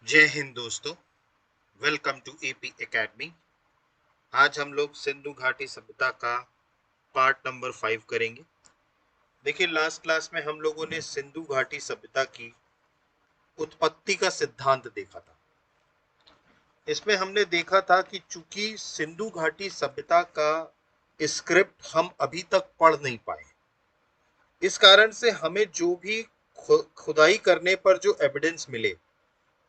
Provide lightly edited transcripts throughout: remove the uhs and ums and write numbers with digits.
जय हिंद दोस्तों। Welcome to AP academy. आज हम लोग सिंधु घाटी सभ्यता का पार्ट नंबर 5 करेंगे। देखिए, लास्ट क्लास में हम लोगों ने सिंधु घाटी सभ्यता की उत्पत्ति का सिद्धांत देखा था। इसमें हमने देखा था कि चूंकि सिंधु घाटी सभ्यता का स्क्रिप्ट हम अभी तक पढ़ नहीं पाए, इस कारण से हमें जो भी खुदाई करने पर जो एविडेंस मिले,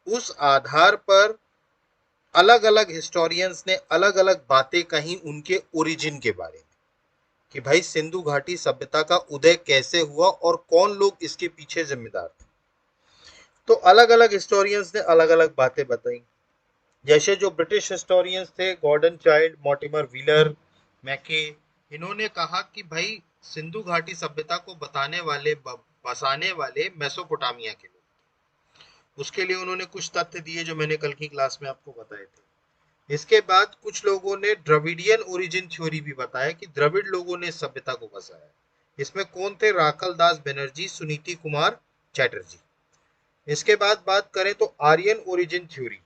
उस आधार पर अलग अलग हिस्टोरियंस ने अलग अलग बातें कही उनके ओरिजिन के बारे में, कि भाई सिंधु घाटी सभ्यता का उदय कैसे हुआ और कौन लोग इसके पीछे जिम्मेदार थे। तो अलग अलग हिस्टोरियंस ने अलग अलग बातें बताई। जैसे जो ब्रिटिश हिस्टोरियंस थे, गॉर्डन चाइल्ड, मॉर्टिमर व्हीलर, मैके, इन्होंने कहा कि भाई सिंधु घाटी सभ्यता को बसाने वाले मेसोपोटामिया के लोग। उसके लिए उन्होंने कुछ तथ्य दिए जो मैंने कल की क्लास में आपको बताए थे। इसके बाद कुछ लोगों ने द्रविडियन ओरिजिन थ्योरी भी बताया कि द्रविड़ लोगों ने सभ्यता को बसाया। इसमें कौन थे? राखल दास बनर्जी, सुनीति कुमार चैटर्जी। इसके बाद बात करें तो आर्यन ओरिजिन थ्योरी।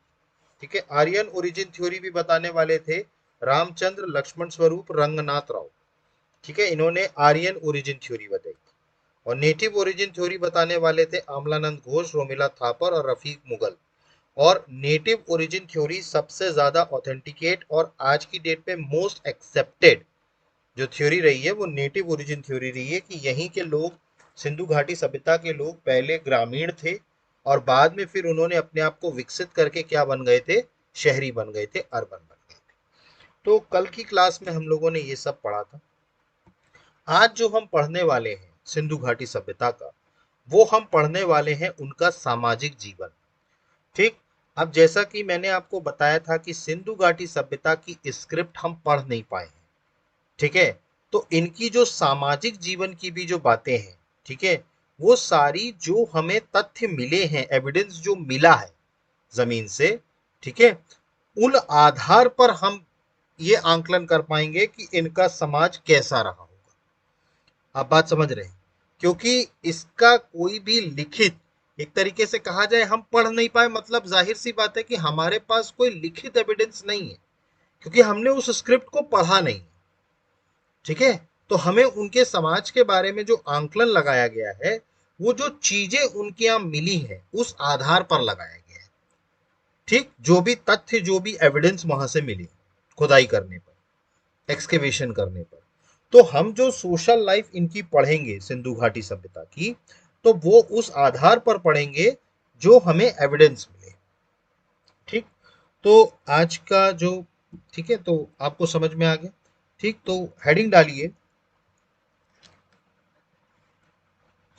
ठीक है, आर्यन ओरिजिन थ्योरी भी बताने वाले थे रामचंद्र लक्ष्मण स्वरूप रंगनाथ राव। ठीक है, इन्होंने आर्यन ओरिजिन थ्योरी बताई। और नेटिव ओरिजिन थ्योरी बताने वाले थे आमलानंद घोष, रोमिला थापर और रफीक मुगल। और नेटिव ओरिजिन थ्योरी सबसे ज्यादा ऑथेंटिकेट और आज की डेट में मोस्ट एक्सेप्टेड जो थ्योरी रही है वो नेटिव ओरिजिन थ्योरी रही है, कि यहीं के लोग, सिंधु घाटी सभ्यता के लोग पहले ग्रामीण थे और बाद में फिर उन्होंने अपने आप को विकसित करके क्या बन गए थे? शहरी बन गए थे, अर्बन बन गए थे। तो कल की क्लास में हम लोगों ने ये सब पढ़ा था। आज जो हम पढ़ने वाले हैं सिंधु घाटी सभ्यता का, वो हम पढ़ने वाले हैं उनका सामाजिक जीवन। ठीक। अब जैसा कि मैंने आपको बताया था कि सिंधु घाटी सभ्यता की स्क्रिप्ट हम पढ़ नहीं पाए हैं। ठीक है, तो इनकी जो सामाजिक जीवन की भी जो बातें हैं, ठीक है, वो सारी जो हमें तथ्य मिले हैं, एविडेंस जो मिला है जमीन से, ठीक है, उन आधार पर हम ये आंकलन कर पाएंगे कि इनका समाज कैसा रहा होगा। आप बात समझ रहे हैं? क्योंकि इसका कोई भी लिखित, एक तरीके से कहा जाए, हम पढ़ नहीं पाए, मतलब जाहिर सी बात है कि हमारे पास कोई लिखित एविडेंस नहीं है, क्योंकि हमने उस स्क्रिप्ट को पढ़ा नहीं। ठीक है, तो हमें उनके समाज के बारे में जो आंकलन लगाया गया है, वो जो चीजें उनके यहां मिली है उस आधार पर लगाया गया है। ठीक, जो भी तथ्य, जो भी एविडेंस वहां से मिली खुदाई करने पर, एक्सकेवेशन करने पर, तो हम जो सोशल लाइफ इनकी पढ़ेंगे सिंधु घाटी सभ्यता की, तो वो उस आधार पर पढ़ेंगे जो हमें एविडेंस मिले। ठीक, तो आज का जो, ठीक है, तो आपको समझ में आ गया। ठीक, तो हेडिंग डालिए,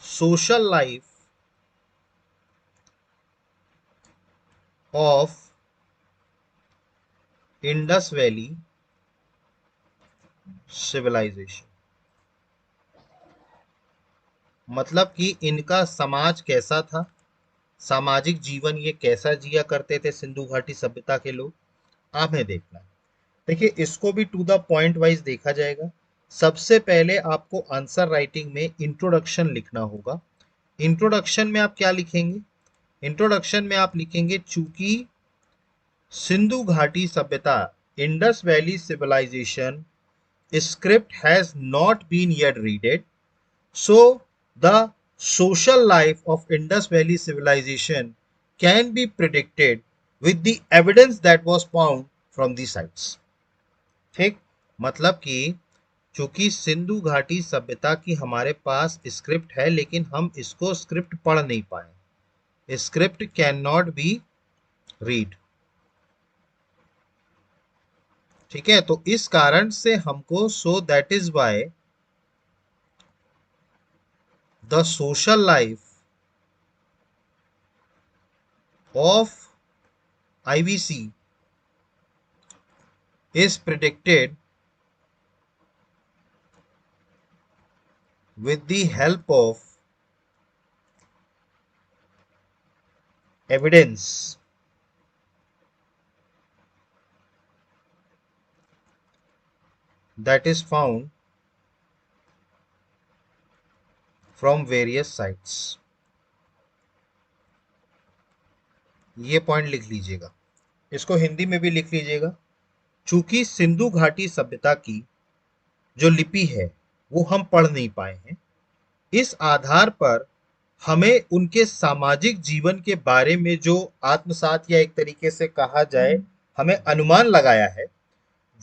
social life of Indus valley civilization. मतलब कि इनका समाज कैसा था, सामाजिक जीवन ये कैसा जिया करते थे सिंधु घाटी सभ्यता के लोग, हमें देखना है। देखिए, इसको भी टू द पॉइंट वाइज देखा जाएगा। सबसे पहले आपको आंसर राइटिंग में इंट्रोडक्शन लिखना होगा। इंट्रोडक्शन में आप क्या लिखेंगे? इंट्रोडक्शन में आप लिखेंगे, चूंकि सिंधु घाटी सभ्यता, Indus valley civilization script has not been yet read, so the social life of Indus Valley civilization can be predicted with the evidence that was found from the sites। ठीक, मतलब कि चूंकि सिंधु घाटी सभ्यता की हमारे पास स्क्रिप्ट है, लेकिन हम इसको स्क्रिप्ट पढ़ नहीं पाए, script can not be read. ठीक है, तो इस कारण से हमको, so that is why the social life of IVC is predicted with the help of evidence that is found from various sites। ये पॉइंट लिख लीजिएगा, इसको हिंदी में भी लिख लीजिएगा। चूंकि सिंधु घाटी सभ्यता की जो लिपि है वो हम पढ़ नहीं पाए हैं, इस आधार पर हमें उनके सामाजिक जीवन के बारे में जो आत्मसात या एक तरीके से कहा जाए हमें अनुमान लगाया है,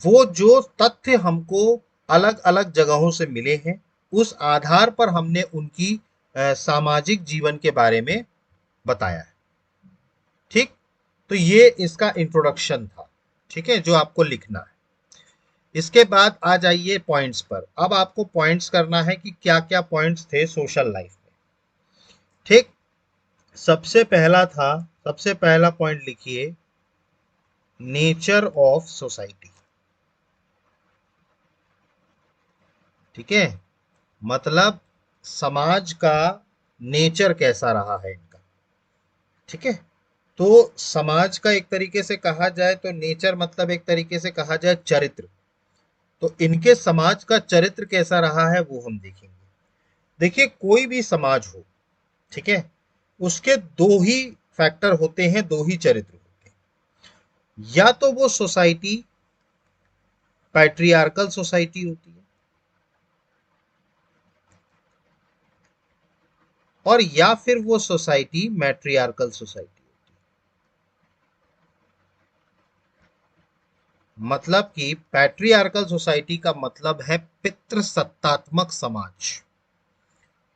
वो जो तथ्य हमको अलग अलग जगहों से मिले हैं, उस आधार पर हमने उनकी सामाजिक जीवन के बारे में बताया है। ठीक, तो ये इसका इंट्रोडक्शन था। ठीक है, जो आपको लिखना है। इसके बाद आ जाइए पॉइंट्स पर। अब आपको पॉइंट्स करना है कि क्या क्या पॉइंट्स थे सोशल लाइफ में। ठीक, सबसे पहला पॉइंट लिखिए, नेचर ऑफ सोसाइटी। ठीक है, मतलब समाज का नेचर कैसा रहा है इनका। ठीक है, तो समाज का एक तरीके से कहा जाए तो नेचर मतलब एक तरीके से कहा जाए चरित्र। तो इनके समाज का चरित्र कैसा रहा है वो हम देखेंगे। देखिए, कोई भी समाज हो, ठीक है, उसके दो ही फैक्टर होते हैं, दो ही चरित्र होते हैं। या तो वो सोसाइटी पैट्रियार्कल सोसाइटी होती है, और या फिर वो सोसाइटी मैट्रियार्कल सोसाइटी होती है। मतलब कि पैट्रियार्कल सोसाइटी का मतलब है पितृसत्तात्मक समाज।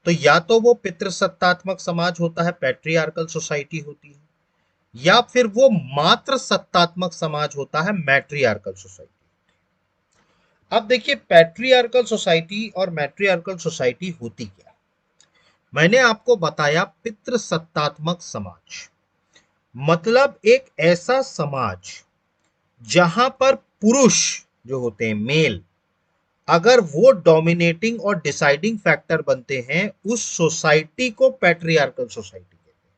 तो या तो वो पितृसत्तात्मक समाज होता है, पैट्रियार्कल सोसाइटी होती है, या फिर वो मात्र सत्तात्मक समाज होता है, मैट्रियार्कल सोसाइटी। अब देखिए, पैट्रियार्कल सोसाइटी और मैट्रियार्कल सोसाइटी होती क्या। मैंने आपको बताया पितृसत्तात्मक समाज मतलब एक ऐसा समाज जहां पर पुरुष जो होते हैं, मेल, अगर वो डोमिनेटिंग और डिसाइडिंग फैक्टर बनते हैं, उस सोसाइटी को पैट्रियार्कल सोसाइटी कहते हैं।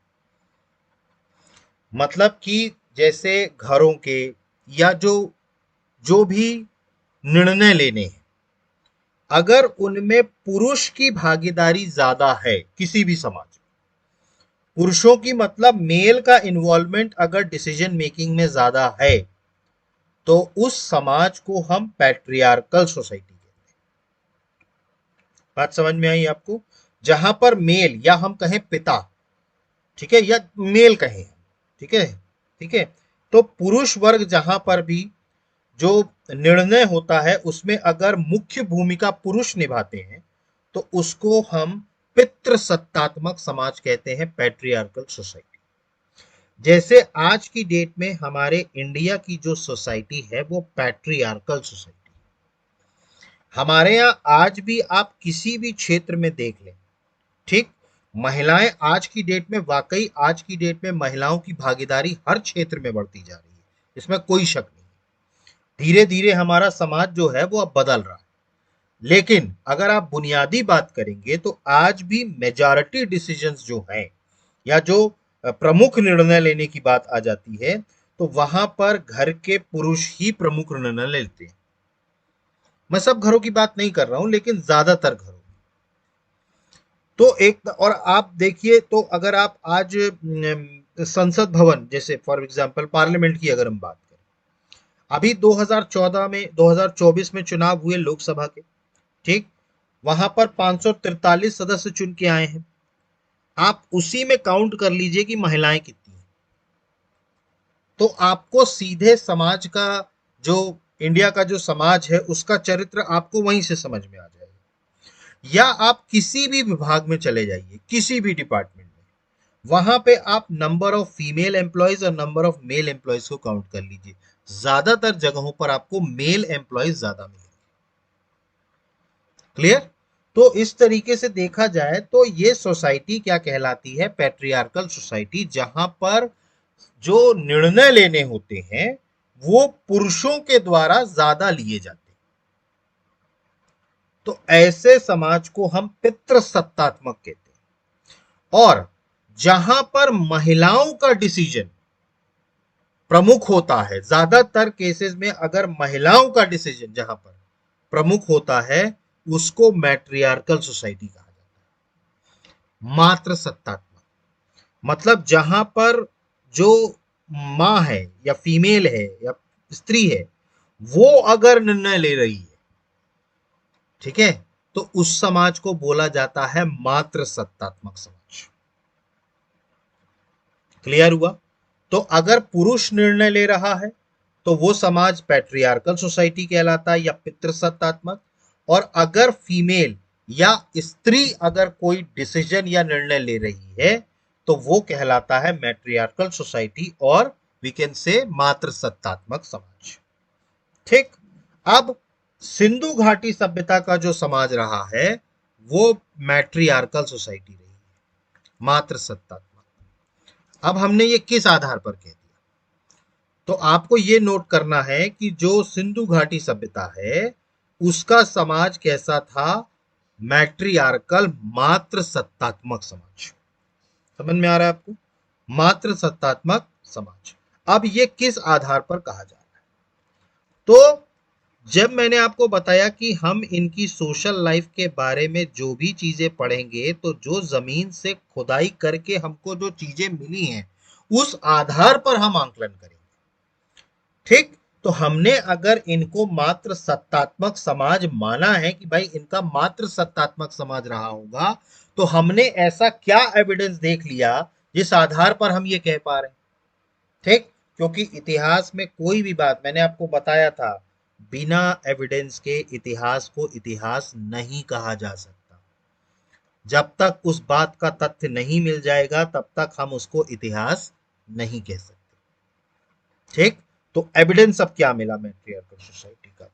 मतलब कि जैसे घरों के या जो जो भी निर्णय लेने हैं, अगर उनमें पुरुष की भागीदारी ज्यादा है, किसी भी समाज, पुरुषों की मतलब मेल का इन्वॉल्वमेंट अगर डिसीजन मेकिंग में ज्यादा है, तो उस समाज को हम पैट्रियार्कल सोसाइटी कहते हैं। बात समझ में आई आपको? जहां पर मेल, या हम कहें पिता, ठीक है, या मेल कहें, ठीक है, ठीक है, तो पुरुष वर्ग जहां पर भी जो निर्णय होता है उसमें अगर मुख्य भूमिका पुरुष निभाते हैं, तो उसको हम पितृसत्तात्मक समाज कहते हैं, पैट्रियार्कल सोसाइटी। जैसे आज की डेट में हमारे इंडिया की जो सोसाइटी है वो पैट्रियार्कल सोसाइटी। हमारे यहाँ आज भी आप किसी भी क्षेत्र में देख लें, ठीक, महिलाएं आज की डेट में, वाकई आज की डेट में महिलाओं की भागीदारी हर क्षेत्र में बढ़ती जा रही है, इसमें कोई शक नहीं। धीरे धीरे हमारा समाज जो है वो अब बदल रहा है, लेकिन अगर आप बुनियादी बात करेंगे तो आज भी मेजॉरिटी डिसीजंस जो हैं, या जो प्रमुख निर्णय लेने की बात आ जाती है, तो वहां पर घर के पुरुष ही प्रमुख निर्णय लेते हैं। मैं सब घरों की बात नहीं कर रहा हूं, लेकिन ज्यादातर घरों। तो एक और आप देखिए, तो अगर आप आज संसद भवन, जैसे फॉर एग्जांपल पार्लियामेंट की अगर हम बात करें, अभी 2014 में 2024 में चुनाव हुए लोकसभा के, ठीक, वहां पर 543 सदस्य चुन के आए हैं। आप उसी में काउंट कर लीजिए कि महिलाएं कितनी हैं, तो आपको सीधे समाज का, जो इंडिया का जो समाज है उसका चरित्र आपको वहीं से समझ में आ जाएगा। या आप किसी भी विभाग में चले जाइए, किसी भी डिपार्टमेंट में, वहां पे आप नंबर ऑफ फीमेल एम्प्लॉयज और नंबर ऑफ मेल एम्प्लॉयज को काउंट कर लीजिए, ज्यादातर जगहों पर आपको मेल एम्प्लॉयज ज्यादा मिलेंगे। क्लियर? तो इस तरीके से देखा जाए तो ये सोसाइटी क्या कहलाती है, पैट्रियार्कल सोसाइटी, जहां पर जो निर्णय लेने होते हैं वो पुरुषों के द्वारा ज्यादा लिए जाते हैं। तो ऐसे समाज को हम पितृसत्तात्मक कहते हैं। और जहां पर महिलाओं का डिसीजन प्रमुख होता है, ज्यादातर केसेस में अगर महिलाओं का डिसीजन जहां पर प्रमुख होता है, उसको मैट्रियार्कल सोसाइटी कहा जाता है, मात्र सत्तात्मक। मतलब जहां पर जो माँ है या फीमेल है या स्त्री है, वो अगर निर्णय ले रही है, ठीक है, तो उस समाज को बोला जाता है मात्र सत्तात्मक समाज। क्लियर हुआ? तो अगर पुरुष निर्णय ले रहा है तो वो समाज पैट्रियार्कल सोसाइटी कहलाता है या पितृसत्तात्मक, और अगर फीमेल या स्त्री अगर कोई डिसीजन या निर्णय ले रही है तो वो कहलाता है मैट्रियार्कल सोसाइटी, और वी कैन से मात्र सत्तात्मक समाज। ठीक। अब सिंधु घाटी सभ्यता का जो समाज रहा है वो मैट्रियार्कल सोसाइटी रही है, मात्र सत्तात्मक। अब हमने ये किस आधार पर कह दिया? तो आपको ये नोट करना है कि जो सिंधु घाटी सभ्यता है उसका समाज कैसा था? मैट्रियार्कल, मात्र सत्तात्मक समाज। समझ में आ रहा है आपको? मात्र सत्तात्मक समाज। अब ये किस आधार पर कहा जा रहा है? तो जब मैंने आपको बताया कि हम इनकी सोशल लाइफ के बारे में जो भी चीजें पढ़ेंगे, तो जो जमीन से खुदाई करके हमको जो चीजें मिली हैं उस आधार पर हम आंकलन करेंगे। ठीक। तो हमने अगर इनको मात्र सत्तात्मक समाज माना है कि भाई इनका मात्र सत्तात्मक समाज रहा होगा, तो हमने ऐसा क्या एविडेंस देख लिया जिस आधार पर हम ये कह पा रहे हैं? ठीक। क्योंकि इतिहास में कोई भी बात, मैंने आपको बताया था, बिना एविडेंस के इतिहास को इतिहास नहीं कहा जा सकता। जब तक उस बात का तथ्य नहीं मिल जाएगा तब तक हम उसको इतिहास नहीं कह सकते। ठीक। तो एविडेंस अब क्या मिला मैट्रियार्कल सोसाइटी का?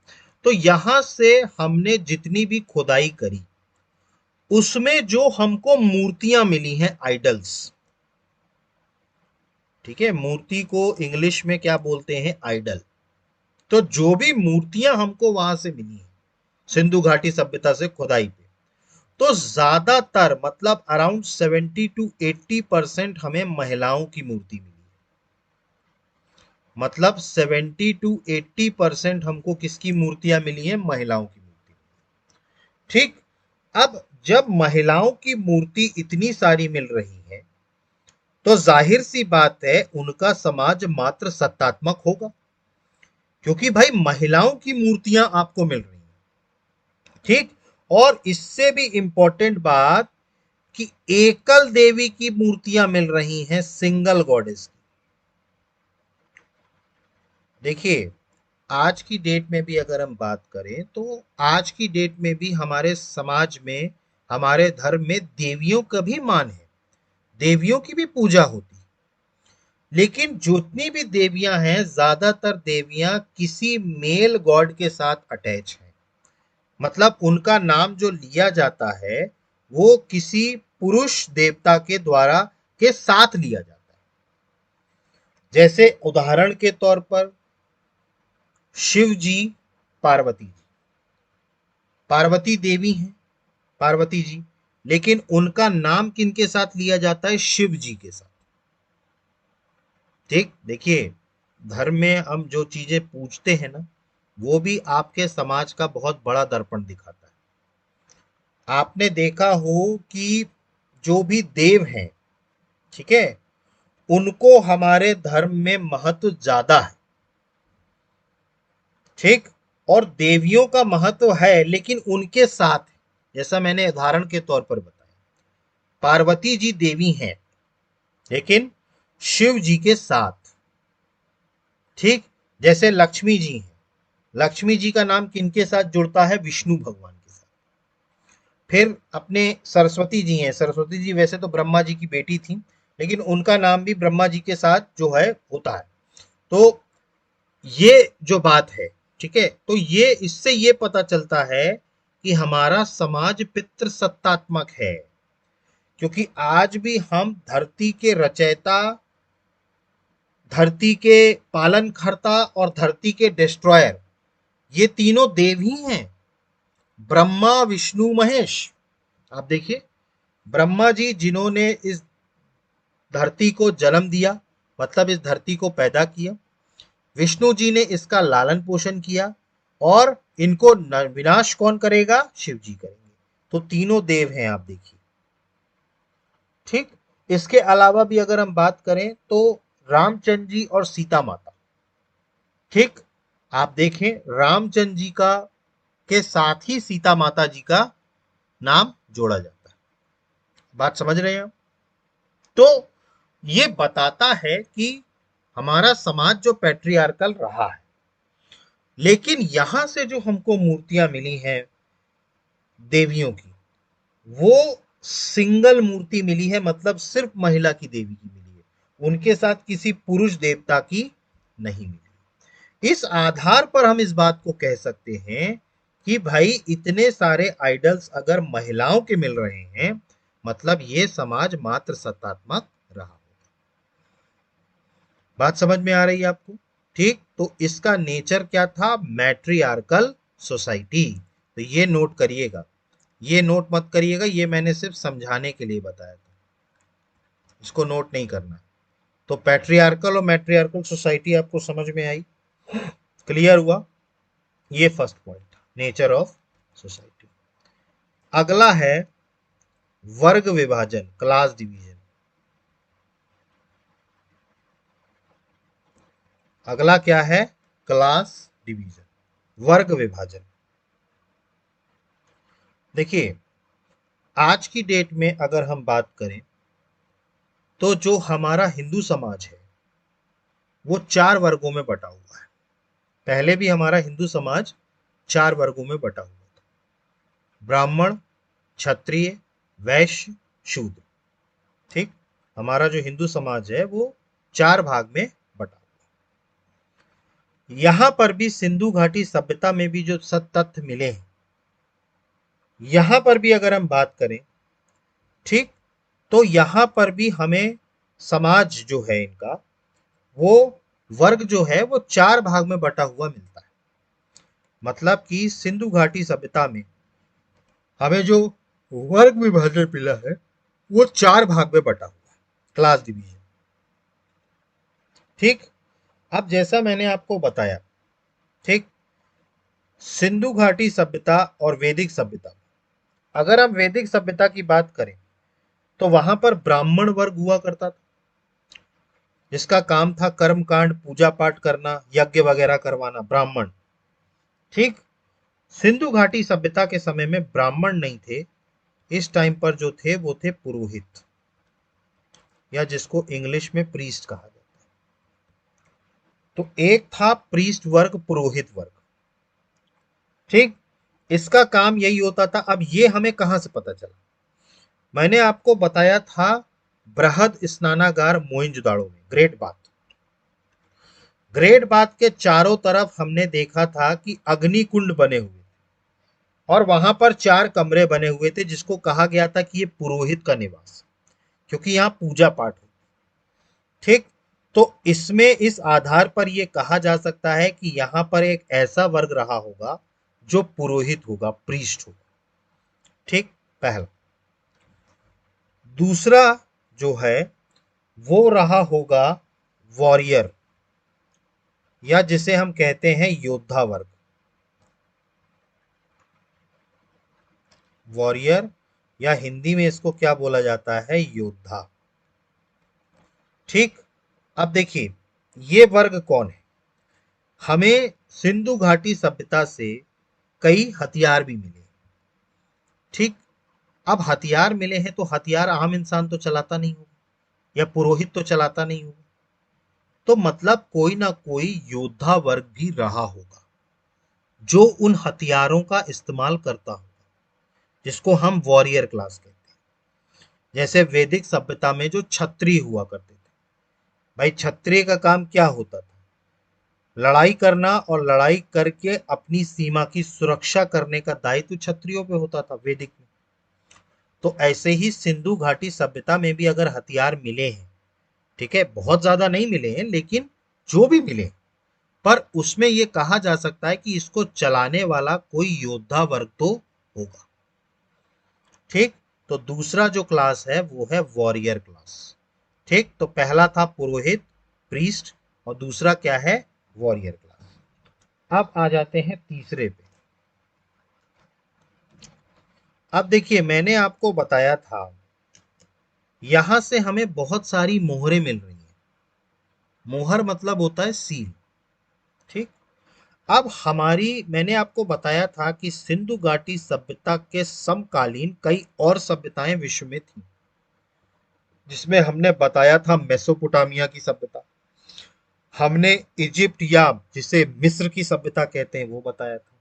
तो यहां से हमने जितनी भी खुदाई करी उसमें जो हमको मूर्तियां मिली हैं, आइडल्स, ठीक है, मूर्ति को इंग्लिश में क्या बोलते हैं? आइडल। तो जो भी मूर्तियां हमको वहां से मिली हैं सिंधु घाटी सभ्यता से खुदाई पे, तो ज्यादातर मतलब अराउंड 70 to 80% हमें महिलाओं की मूर्ति मिली। मतलब 70 to 80% हमको किसकी मूर्तियां मिली हैं? महिलाओं की मूर्ति। ठीक। अब जब महिलाओं की मूर्ति इतनी सारी मिल रही है तो जाहिर सी बात है उनका समाज मात्र सत्तात्मक होगा, क्योंकि भाई महिलाओं की मूर्तियां आपको मिल रही हैं। ठीक। और इससे भी इंपॉर्टेंट बात कि एकल देवी की मूर्तियां मिल रही हैं, सिंगल गॉडेस की। देखिए, आज की डेट में भी अगर हम बात करें तो आज की डेट में भी हमारे समाज में, हमारे धर्म में देवियों का भी मान है, देवियों की भी पूजा होती है। लेकिन जितनी भी देवियां हैं, ज्यादातर देवियां किसी मेल गॉड के साथ अटैच हैं। मतलब उनका नाम जो लिया जाता है वो किसी पुरुष देवता के द्वारा के साथ लिया जाता है। जैसे उदाहरण के तौर पर शिव जी, पार्वती जी। पार्वती देवी हैं, पार्वती जी, लेकिन उनका नाम किनके साथ लिया जाता है? शिव जी के साथ। ठीक। देखिए, धर्म में हम जो चीजें पूछते हैं ना, वो भी आपके समाज का बहुत बड़ा दर्पण दिखाता है। आपने देखा हो कि जो भी देव हैं, ठीक है, उनको हमारे धर्म में महत्व ज्यादा है। ठीक। और देवियों का महत्व है लेकिन उनके साथ, जैसा मैंने उदाहरण के तौर पर बताया, पार्वती जी देवी हैं लेकिन शिव जी के साथ। ठीक। जैसे लक्ष्मी जी हैं, लक्ष्मी जी का नाम किनके साथ जुड़ता है? विष्णु भगवान के साथ। फिर अपने सरस्वती जी हैं, सरस्वती जी वैसे तो ब्रह्मा जी की बेटी थी लेकिन उनका नाम भी ब्रह्मा जी के साथ जो है होता है। तो ये जो बात है, ठीक है, तो ये इससे ये पता चलता है कि हमारा समाज पितृसत्तात्मक है, क्योंकि आज भी हम धरती के रचयिता, धरती के पालनकर्ता और धरती के डिस्ट्रॉयर, ये तीनों देव ही हैं, ब्रह्मा विष्णु महेश। आप देखिए, ब्रह्मा जी जिन्होंने इस धरती को जन्म दिया, मतलब इस धरती को पैदा किया, विष्णु जी ने इसका लालन पोषण किया, और इनको विनाश कौन करेगा? शिव जी करेंगे। तो तीनों देव हैं, आप देखिए। ठीक। इसके अलावा भी अगर हम बात करें तो रामचंद्र जी और सीता माता। ठीक, आप देखें रामचंद्र जी का के साथ ही सीता माता जी का नाम जोड़ा जाता है। बात समझ रहे हैं आप? तो ये बताता है कि हमारा समाज जो पैट्रियार्कल रहा है, लेकिन यहां से जो हमको मूर्तियां मिली हैं देवियों की, वो सिंगल मूर्ति मिली है, मतलब सिर्फ महिला की देवी की मिली है, उनके साथ किसी पुरुष देवता की नहीं मिली। इस आधार पर हम इस बात को कह सकते हैं कि भाई इतने सारे आइडल्स अगर महिलाओं के मिल रहे हैं, मतलब ये समाज मात्र सत्तात्मक रहा। बात समझ में आ रही है आपको? ठीक, तो इसका नेचर क्या था? मैट्रियार्कल सोसाइटी। तो ये नोट करिएगा, ये नोट मत करिएगा, ये मैंने सिर्फ समझाने के लिए बताया था, इसको नोट नहीं करना। तो पैट्रियार्कल और मैट्रियार्कल सोसाइटी आपको समझ में आई? क्लियर हुआ? ये first point, nature of society. अगला है वर्ग विभाजन, क्लास डिवीजन। अगला क्या है? क्लास डिवीजन, वर्ग विभाजन। देखिए, आज की डेट में अगर हम बात करें तो जो हमारा हिंदू समाज है वो 4 वर्गों में बटा हुआ है। पहले भी हमारा हिंदू समाज 4 वर्गों में बटा हुआ था: ब्राह्मण, क्षत्रिय, वैश्य, शूद्र। ठीक, हमारा जो हिंदू समाज है वो 4 भाग में बटा हुआ। यहां पर भी सिंधु घाटी सभ्यता में भी जो तथ्य मिले हैं, यहां पर भी अगर हम बात करें, ठीक, तो यहां पर भी हमें समाज जो है इनका, वो वर्ग जो है वो 4 भाग में बटा हुआ मिलता है। मतलब कि सिंधु घाटी सभ्यता में हमें जो वर्ग विभाजन मिला है वो 4 भाग में बटा हुआ है, क्लास डिवीजन। ठीक, अब जैसा मैंने आपको बताया, ठीक, सिंधु घाटी सभ्यता और वैदिक सभ्यता, अगर हम वैदिक सभ्यता की बात करें तो वहां पर ब्राह्मण वर्ग हुआ करता था, जिसका काम था कर्म कांड, पूजा पाठ करना, यज्ञ वगैरह करवाना, ब्राह्मण। ठीक, सिंधु घाटी सभ्यता के समय में ब्राह्मण नहीं थे, इस टाइम पर जो थे वो थे पुरोहित, या जिसको इंग्लिश में प्रीस्ट कहा जाता है। तो एक था प्रीस्ट वर्ग, पुरोहित वर्ग। ठीक, इसका काम यही होता था। अब ये हमें कहां से पता चला? मैंने आपको बताया था बृहद स्नानागार मोइंजोदाड़ो में, ग्रेट बाथ। ग्रेट बाथ के चारों तरफ हमने देखा था कि अग्नि कुंड बने हुए, और वहां पर 4 कमरे बने हुए थे, जिसको कहा गया था कि ये पुरोहित का निवास, क्योंकि यहाँ पूजा पाठ हो। ठीक, तो इसमें इस आधार पर यह कहा जा सकता है कि यहां पर एक ऐसा वर्ग रहा होगा जो पुरोहित होगा, प्रीस्ट होगा। ठीक, पहला। दूसरा जो है वो रहा होगा वॉरियर, या जिसे हम कहते हैं योद्धा वर्ग। वॉरियर, या हिंदी में इसको क्या बोला जाता है? योद्धा। ठीक, अब देखिए ये वर्ग कौन है? हमें सिंधु घाटी सभ्यता से कई हथियार भी मिले। ठीक, अब हथियार मिले हैं तो हथियार आम इंसान तो चलाता नहीं होगा, या पुरोहित तो चलाता नहीं होगा, तो मतलब कोई ना कोई योद्धा वर्ग भी रहा होगा जो उन हथियारों का इस्तेमाल करता होगा, जिसको हम वॉरियर क्लास कहते हैं। जैसे वैदिक सभ्यता में जो क्षत्रिय हुआ करते थे, भाई क्षत्रिय का काम क्या होता था? लड़ाई करना, और लड़ाई करके अपनी सीमा की सुरक्षा करने का दायित्व क्षत्रियों पे होता था वैदिक में। तो ऐसे ही सिंधु घाटी सभ्यता में भी अगर हथियार मिले हैं, ठीक है, बहुत ज्यादा नहीं मिले हैं लेकिन जो भी मिले, पर उसमें यह कहा जा सकता है कि इसको चलाने वाला कोई योद्धा वर्ग तो होगा। ठीक, तो दूसरा जो क्लास है वो है वॉरियर क्लास। ठीक, तो पहला था पुरोहित, प्रीस्ट, और दूसरा क्या है? Warrior class. अब आ जाते हैं तीसरे पे। अब देखिए मैंने आपको बताया था यहां से हमें बहुत सारी मोहरें मिल रही हैं, मोहर मतलब होता है सील। ठीक। अब मैंने आपको बताया था कि सिंधु घाटी सभ्यता के समकालीन कई और सभ्यताएं विश्व में थी, जिसमें हमने बताया था मेसोपोटामिया की सभ्यता, हमने इजिप्ट या जिसे मिस्र की सभ्यता कहते हैं वो बताया था,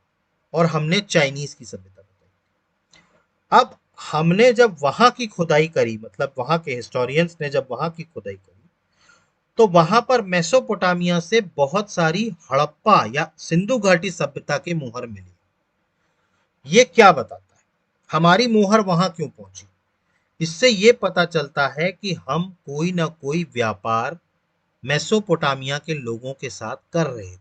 और हमने चाइनीज की सभ्यता बताई। अब हमने जब वहां की खुदाई करी, मतलब वहां के हिस्टोरियंस ने जब वहां की खुदाई करी, तो वहां पर मेसोपोटामिया से बहुत सारी हड़प्पा या सिंधु घाटी सभ्यता के मुहर मिली। ये क्या बताता है, हमारी मुहर वहां क्यों पहुंची? इससे ये पता चलता है कि हम कोई ना कोई व्यापार मेसोपोटामिया के लोगों के साथ कर रहे थे,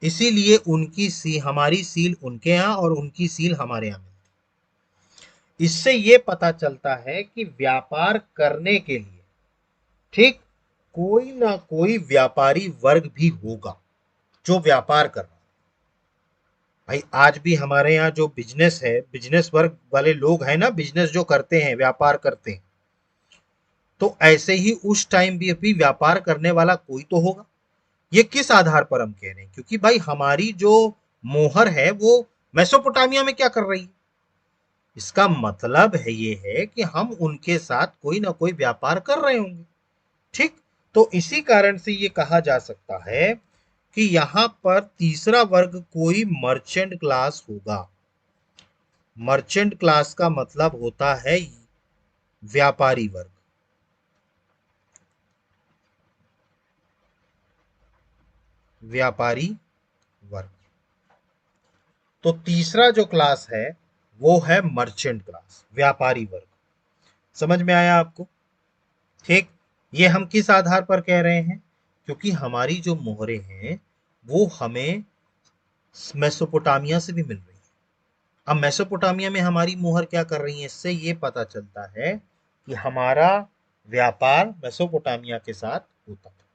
इसीलिए हमारी सील उनके यहाँ और उनकी सील हमारे यहाँ मिलती। इससे ये पता चलता है कि व्यापार करने के लिए, ठीक, कोई ना कोई व्यापारी वर्ग भी होगा जो व्यापार कर रहा है। भाई आज भी हमारे यहाँ जो बिजनेस है, बिजनेस वर्ग वाले लोग हैं ना, बिजनेस जो करते हैं, व्यापार करते हैं, तो ऐसे ही उस टाइम भी अभी व्यापार करने वाला कोई तो होगा। ये किस आधार पर हम कह रहे हैं? क्योंकि भाई हमारी जो मोहर है वो मेसोपोटामिया में क्या कर रही है, इसका मतलब है ये है कि हम उनके साथ कोई ना कोई व्यापार कर रहे होंगे। ठीक। तो इसी कारण से ये कहा जा सकता है कि यहां पर तीसरा वर्ग कोई मर्चेंट क्लास होगा। मर्चेंट क्लास का मतलब होता है व्यापारी वर्ग। व्यापारी वर्ग। तो तीसरा जो क्लास है वो है मर्चेंट क्लास, व्यापारी वर्ग। समझ में आया आपको? ठीक। ये हम किस आधार पर कह रहे हैं? क्योंकि हमारी जो मोहरें हैं वो हमें मेसोपोटामिया से भी मिल रही है। अब मेसोपोटामिया में हमारी मोहर क्या कर रही है, इससे ये पता चलता है कि हमारा व्यापार मेसोपोटामिया के साथ होता था।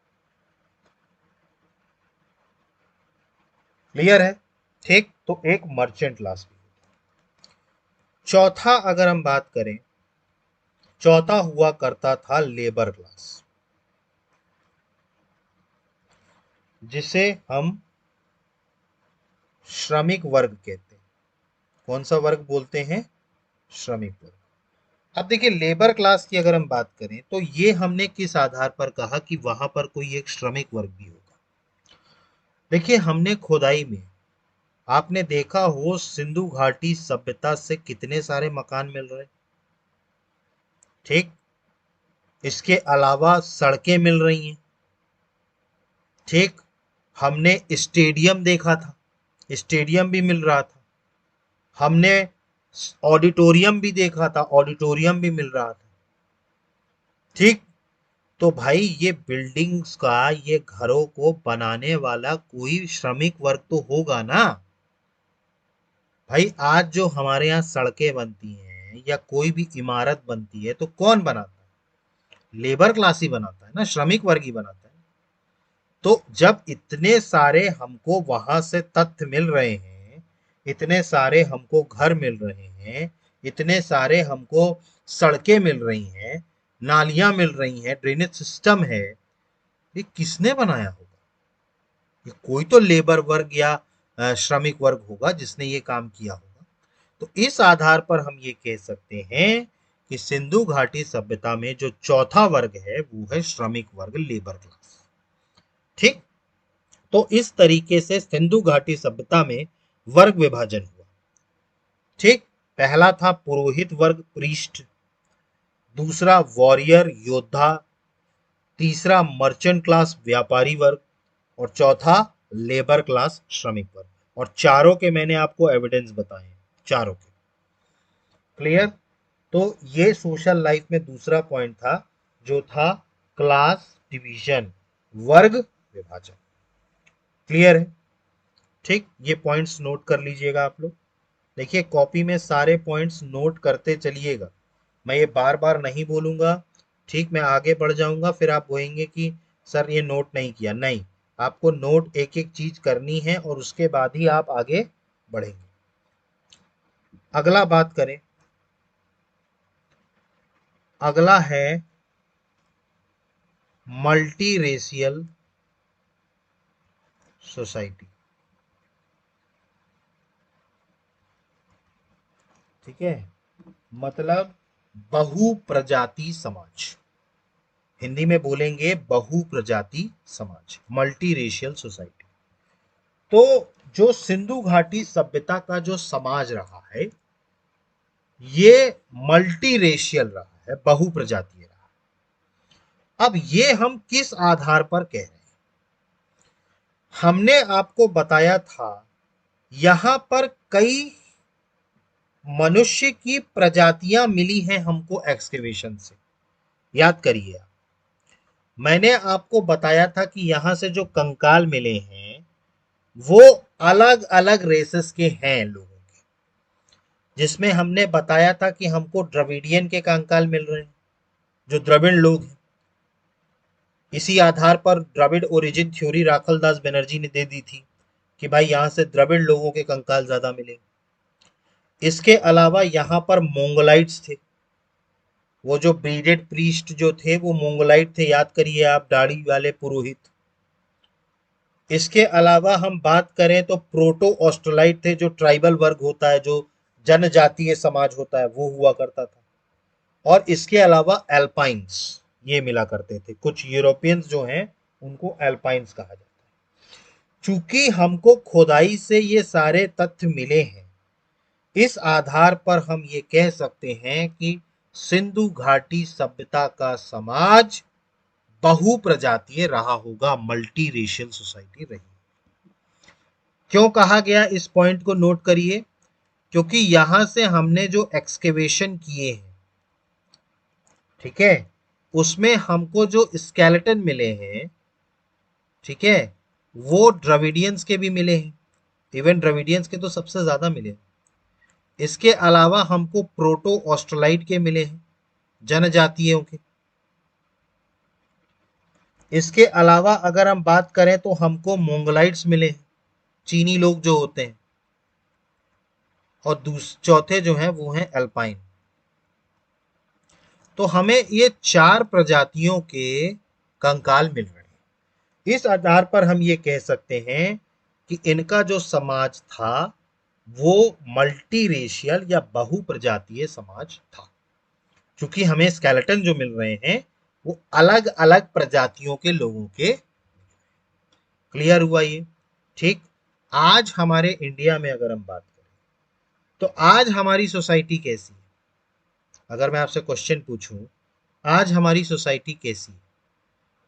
क्लियर है? ठीक। तो एक मर्चेंट क्लास भी। चौथा अगर हम बात करें, चौथा हुआ करता था लेबर क्लास, जिसे हम श्रमिक वर्ग कहते हैं। कौन सा वर्ग बोलते हैं? श्रमिक वर्ग। अब देखिए लेबर क्लास की अगर हम बात करें तो ये हमने किस आधार पर कहा कि वहां पर कोई एक श्रमिक वर्ग भी होगा? देखिए हमने खुदाई में, आपने देखा हो सिंधु घाटी सभ्यता से कितने सारे मकान मिल रहे। ठीक। इसके अलावा सड़कें मिल रही हैं। ठीक। हमने स्टेडियम देखा था, स्टेडियम भी मिल रहा था। हमने ऑडिटोरियम भी देखा था, ऑडिटोरियम भी मिल रहा था। ठीक। तो भाई ये बिल्डिंग्स का, ये घरों को बनाने वाला कोई श्रमिक वर्ग तो होगा ना। भाई आज जो हमारे यहाँ सड़कें बनती हैं या कोई भी इमारत बनती है तो कौन बनाता है? लेबर क्लास ही बनाता है ना, श्रमिक वर्ग ही बनाता है। तो जब इतने सारे हमको वहां से तथ्य मिल रहे हैं, इतने सारे हमको घर मिल रहे हैं, इतने सारे हमको सड़कें मिल रही हैं, नालियां मिल रही हैं, ड्रेनेज सिस्टम है, ये किसने बनाया होगा? ये कोई तो लेबर वर्ग या श्रमिक वर्ग होगा जिसने ये काम किया होगा। तो इस आधार पर हम ये कह सकते हैं कि सिंधु घाटी सभ्यता में जो चौथा वर्ग है वो है श्रमिक वर्ग, लेबर क्लास। ठीक। तो इस तरीके से सिंधु घाटी सभ्यता में वर्ग विभाजन हुआ। ठीक। पहला था पुरोहित वर्ग, प्रीस्ट। दूसरा वॉरियर, योद्धा। तीसरा मर्चेंट क्लास, व्यापारी वर्ग। और चौथा लेबर क्लास, श्रमिक वर्ग। और चारों के मैंने आपको एविडेंस बताए हैं, चारों के। क्लियर? तो ये सोशल लाइफ में दूसरा पॉइंट था, जो था क्लास डिवीजन, वर्ग विभाजन। क्लियर है? ठीक। ये पॉइंट्स नोट कर लीजिएगा आप लोग। देखिए कॉपी में सारे पॉइंट्स नोट करते चलिएगा, मैं ये बार बार नहीं बोलूंगा। ठीक। मैं आगे बढ़ जाऊंगा फिर आप कहेंगे कि सर ये नोट नहीं किया। नहीं, आपको नोट एक एक चीज करनी है और उसके बाद ही आप आगे बढ़ेंगे। अगला बात करें, अगला है मल्टी रेशियल सोसाइटी। ठीक है, मतलब बहुप्रजाति समाज, हिंदी में बोलेंगे बहुप्रजाति समाज, मल्टी रेशियल सोसाइटी। तो जो सिंधु घाटी सभ्यता का जो समाज रहा है ये मल्टी रेशियल रहा है, बहुप्रजातीय रहा है। अब ये हम किस आधार पर कह रहे हैं? हमने आपको बताया था यहां पर कई मनुष्य की प्रजातियां मिली हैं हमको एक्सकेवेशन से। याद करिए, मैंने आपको बताया था कि यहां से जो कंकाल मिले हैं वो अलग अलग रेसेस के हैं लोगों के, जिसमें हमने बताया था कि हमको द्रविडियन के कंकाल मिल रहे हैं जो द्रविड़ लोग हैं। इसी आधार पर द्रविड़ ओरिजिन थ्योरी राखलदास बनर्जी ने दे दी थी कि भाई यहां से द्रविड़ लोगों के कंकाल ज्यादा मिले। इसके अलावा यहां पर मोंगोलाइट्स थे, वो जो ब्रीडेड प्रीस्ट जो थे वो मोंगोलाइट थे, याद करिए आप, दाढ़ी वाले पुरोहित। इसके अलावा हम बात करें तो प्रोटो ऑस्ट्रोलाइट थे, जो ट्राइबल वर्ग होता है, जो जनजातीय समाज होता है, वो हुआ करता था। और इसके अलावा एल्पाइंस ये मिला करते थे। कुछ यूरोपियंस जो हैं उनको एल्पाइंस कहा जाता है। चूंकि हमको खुदाई से ये सारे तथ्य मिले हैं, इस आधार पर हम ये कह सकते हैं कि सिंधु घाटी सभ्यता का समाज बहुप्रजातीय रहा होगा, मल्टी रेशियल सोसाइटी रही। क्यों कहा गया, इस पॉइंट को नोट करिए, क्योंकि यहां से हमने जो एक्सकेवेशन किए हैं, ठीक है, उसमें हमको जो स्केलेटन मिले हैं, ठीक है, वो द्रविडियंस के भी मिले हैं। इवन द्रविडियंस के तो सबसे ज्यादा मिले हैं। इसके अलावा हमको प्रोटो ऑस्ट्रोलाइट के मिले हैं, जनजातियों के। इसके अलावा अगर हम बात करें तो हमको मोंगोलाइट्स मिले हैं, चीनी लोग जो होते हैं। और चौथे जो हैं वो हैं एल्पाइन। तो हमें ये 4 प्रजातियों के कंकाल मिल रहे हैं। इस आधार पर हम ये कह सकते हैं कि इनका जो समाज था वो मल्टी रेशियल या बहुप्रजातीय समाज था, क्योंकि हमें स्केलेटन जो मिल रहे हैं वो अलग अलग प्रजातियों के लोगों के। क्लियर हुआ ये? ठीक। आज हमारे इंडिया में अगर हम बात करें तो आज हमारी सोसाइटी कैसी है? अगर मैं आपसे क्वेश्चन पूछूं आज हमारी सोसाइटी कैसी है,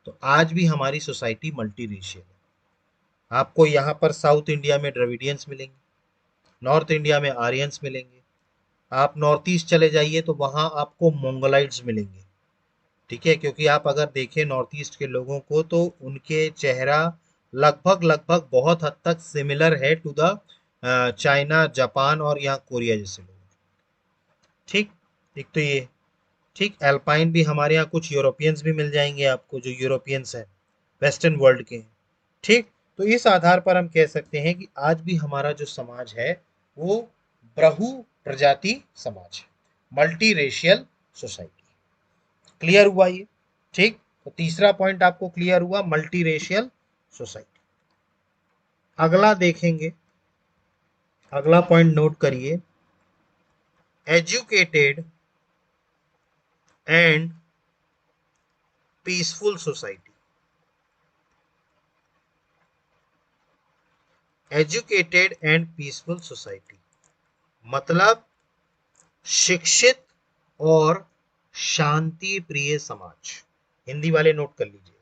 तो आज भी हमारी सोसाइटी मल्टी रेशियल है। आपको यहाँ पर साउथ इंडिया में द्रविडियंस मिलेंगे, नॉर्थ इंडिया में आर्यंस मिलेंगे, आप नॉर्थ ईस्ट चले जाइए तो वहाँ आपको मोंगोलाइट्स मिलेंगे। ठीक है, क्योंकि आप अगर देखें नॉर्थ ईस्ट के लोगों को तो उनके चेहरा लगभग लगभग बहुत हद तक सिमिलर है टू द चाइना, जापान और यहाँ कोरिया जैसे लोग। ठीक, एक तो ये। ठीक, एल्पाइन भी हमारे यहाँ कुछ यूरोपियंस भी मिल जाएंगे आपको, जो यूरोपियंस हैं वेस्टर्न वर्ल्ड के हैं। ठीक, तो इस आधार पर हम कह सकते हैं कि आज भी हमारा जो समाज है वो बहु प्रजाति समाज है, मल्टी रेशियल सोसाइटी। क्लियर हुआ ये? ठीक, तो तीसरा पॉइंट आपको क्लियर हुआ, मल्टी रेशियल सोसाइटी। अगला देखेंगे, अगला पॉइंट नोट करिए, educated and peaceful society. Educated and peaceful society मतलब शिक्षित और शांति प्रिय समाज। हिंदी वाले नोट कर लीजिए,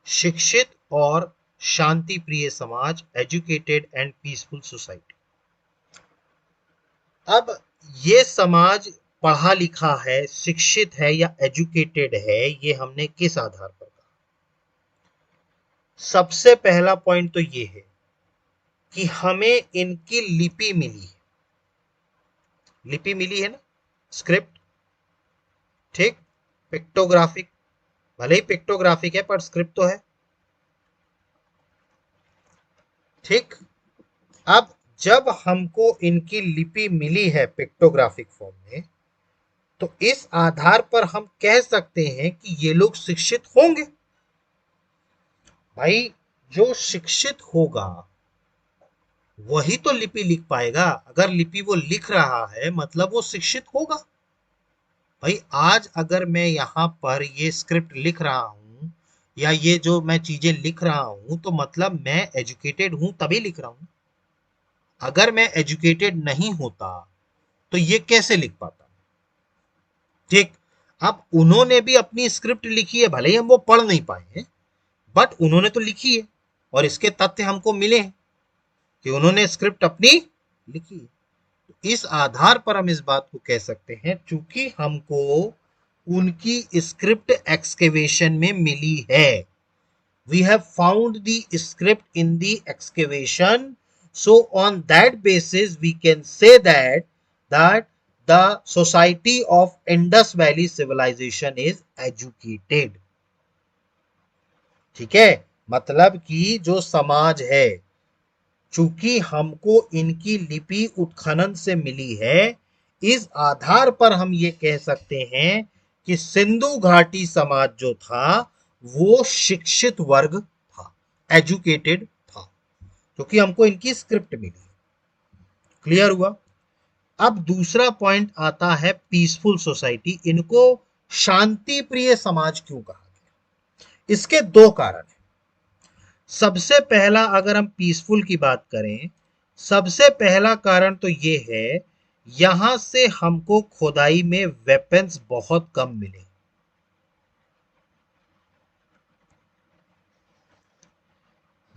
शिक्षित और शांति प्रिय समाज, एजुकेटेड एंड पीसफुल सोसाइटी। अब ये समाज पढ़ा लिखा है, शिक्षित है या एजुकेटेड है, ये हमने किस आधार पर कहा? सबसे पहला पॉइंट तो ये है कि हमें इनकी लिपि मिली है। लिपि मिली है ना, स्क्रिप्ट। ठीक, पिक्टोग्राफिक, भले ही पिक्टोग्राफिक है पर स्क्रिप्ट तो है। ठीक, अब जब हमको इनकी लिपि मिली है पिक्टोग्राफिक फॉर्म में, तो इस आधार पर हम कह सकते हैं कि ये लोग शिक्षित होंगे। भाई जो शिक्षित होगा वही तो लिपि लिख पाएगा। अगर लिपि वो लिख रहा है मतलब वो शिक्षित होगा। भाई आज अगर मैं यहाँ पर ये स्क्रिप्ट लिख रहा हूँ या ये जो मैं चीजें लिख रहा हूँ तो मतलब मैं एजुकेटेड हूँ तभी लिख रहा हूँ। अगर मैं एजुकेटेड नहीं होता तो ये कैसे लिख पाता। ठीक। अब उन्होंने भी अपनी स्क्रिप्ट लिखी है, भले ही हम वो पढ़ नहीं पाए हैं, बट उन्होंने तो लिखी है और इसके तथ्य हमको मिले हैं कि उन्होंने स्क्रिप्ट अपनी लिखी है। तो इस आधार पर हम इस बात को कह सकते हैं चूंकि हमको उनकी स्क्रिप्ट एक्सकेवेशन में मिली है। We have found the script in the excavation. So on that basis, we can say that the society of Indus Valley civilization is educated. ठीक है, मतलब कि जो समाज है, चूंकि हमको इनकी लिपि उत्खनन से मिली है, इस आधार पर हम ये कह सकते हैं कि सिंधु घाटी समाज जो था वो शिक्षित वर्ग था, एजुकेटेड था, क्योंकि हमको इनकी स्क्रिप्ट मिली। क्लियर हुआ। अब दूसरा पॉइंट आता है पीसफुल सोसाइटी। इनको शांति प्रिय समाज क्यों कहा गया? इसके दो कारण हैं। सबसे पहला, अगर हम पीसफुल की बात करें, सबसे पहला कारण तो ये है यहां से हमको खुदाई में वेपन्स बहुत कम मिले।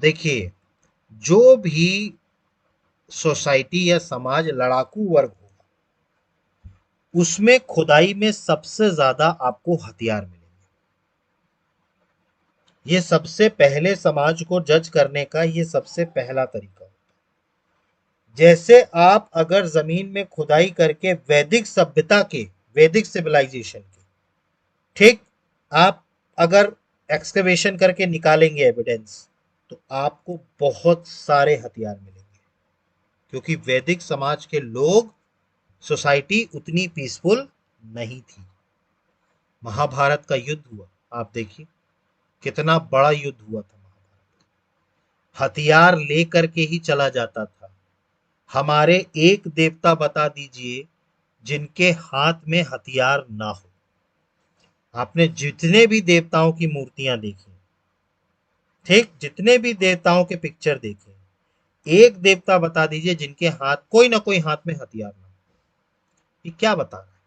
देखिए, जो भी सोसाइटी या समाज लड़ाकू वर्ग होगा उसमें खुदाई में सबसे ज्यादा आपको हथियार मिलेंगे। ये सबसे पहले समाज को जज करने का ये सबसे पहला तरीका। जैसे आप अगर जमीन में खुदाई करके वैदिक सभ्यता के, वैदिक सिविलाइजेशन के, ठीक, आप अगर एक्सकवेशन करके निकालेंगे एविडेंस तो आपको बहुत सारे हथियार मिलेंगे, क्योंकि वैदिक समाज के लोग, सोसाइटी उतनी पीसफुल नहीं थी। महाभारत का युद्ध हुआ, आप देखिए कितना बड़ा युद्ध हुआ था। महाभारत हथियार लेकर के ही चला जाता था। हमारे एक देवता बता दीजिए जिनके हाथ में हथियार ना हो। आपने जितने भी देवताओं की मूर्तियां देखी, ठीक, जितने भी देवताओं के पिक्चर देखे, एक देवता बता दीजिए जिनके हाथ, कोई ना कोई हाथ में हथियार ना हो। ये क्या बता रहा है?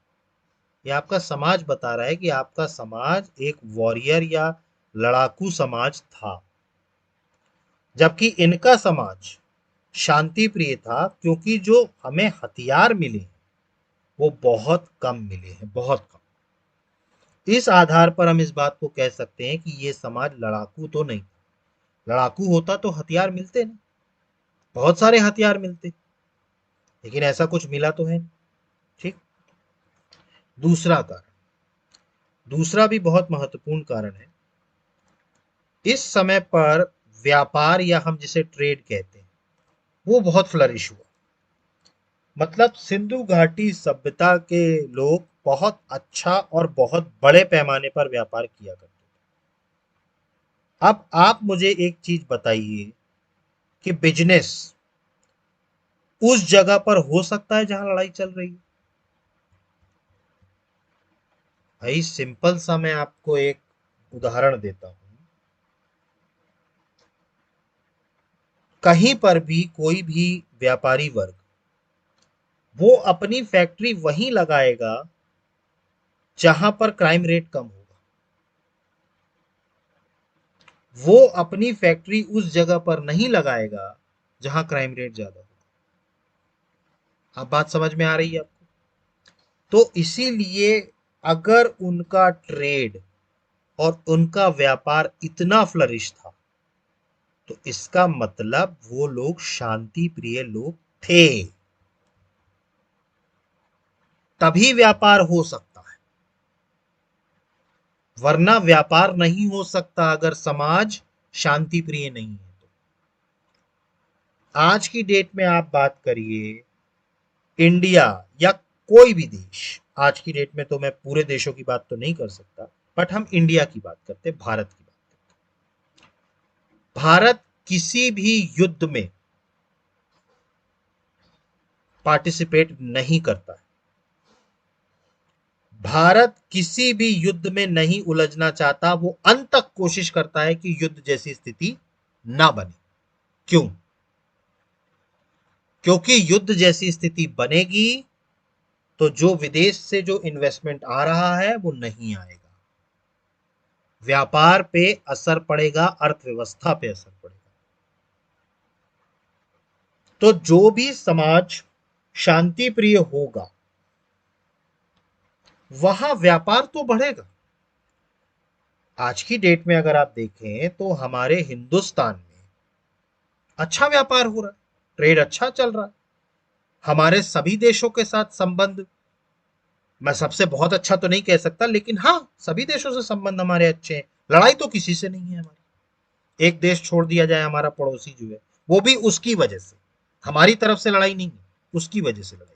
ये आपका समाज बता रहा है कि आपका समाज एक वॉरियर या लड़ाकू समाज था, जबकि इनका समाज शांति प्रिय था, क्योंकि जो हमें हथियार मिले वो बहुत कम मिले हैं, बहुत कम। इस आधार पर हम इस बात को कह सकते हैं कि ये समाज लड़ाकू तो नहीं। लड़ाकू होता तो हथियार मिलते ना, बहुत सारे हथियार मिलते, लेकिन ऐसा कुछ मिला तो है। ठीक। दूसरा कारण, दूसरा भी बहुत महत्वपूर्ण कारण है। इस समय पर व्यापार, या हम जिसे ट्रेड कहते हैं, वो बहुत फ्लरिश हुआ। मतलब सिंधु घाटी सभ्यता के लोग बहुत अच्छा और बहुत बड़े पैमाने पर व्यापार किया करते थे। अब आप मुझे एक चीज बताइए कि बिजनेस उस जगह पर हो सकता है जहां लड़ाई चल रही है? भाई सिंपल सा मैं आपको एक उदाहरण देता हूं। कहीं पर भी कोई भी व्यापारी वर्ग वो अपनी फैक्ट्री वहीं लगाएगा जहां पर क्राइम रेट कम होगा। वो अपनी फैक्ट्री उस जगह पर नहीं लगाएगा जहां क्राइम रेट ज्यादा होगा। आप बात समझ में आ रही है आपको? तो इसीलिए अगर उनका ट्रेड और उनका व्यापार इतना फ्लरिश था तो इसका मतलब वो लोग शांति प्रिय लोग थे, तभी व्यापार हो सकता है, वरना व्यापार नहीं हो सकता अगर समाज शांति प्रिय नहीं है तो। आज की डेट में आप बात करिए, इंडिया या कोई भी देश, आज की डेट में तो मैं पूरे देशों की बात तो नहीं कर सकता, बट हम इंडिया की बात करते, भारत की बात करते, भारत किसी भी युद्ध में पार्टिसिपेट नहीं करता है। भारत किसी भी युद्ध में नहीं उलझना चाहता, वो अंत तक कोशिश करता है कि युद्ध जैसी स्थिति ना बने। क्यों? क्योंकि युद्ध जैसी स्थिति बनेगी तो जो विदेश से जो इन्वेस्टमेंट आ रहा है वो नहीं आएगा, व्यापार पे असर पड़ेगा, अर्थव्यवस्था पे असर पड़ेगा। तो जो भी समाज शांति प्रिय होगा वहां व्यापार तो बढ़ेगा। आज की डेट में अगर आप देखें तो हमारे हिंदुस्तान में अच्छा व्यापार हो रहा है, ट्रेड अच्छा चल रहा है, हमारे सभी देशों के साथ संबंध, मैं सबसे बहुत अच्छा तो नहीं कह सकता, लेकिन हाँ सभी देशों से संबंध हमारे अच्छे हैं। लड़ाई तो किसी से नहीं है हमारी। एक देश छोड़ दिया जाए, हमारा पड़ोसी जो है, वो भी उसकी वजह से, हमारी तरफ से लड़ाई नहीं है, उसकी वजह से लड़ाई।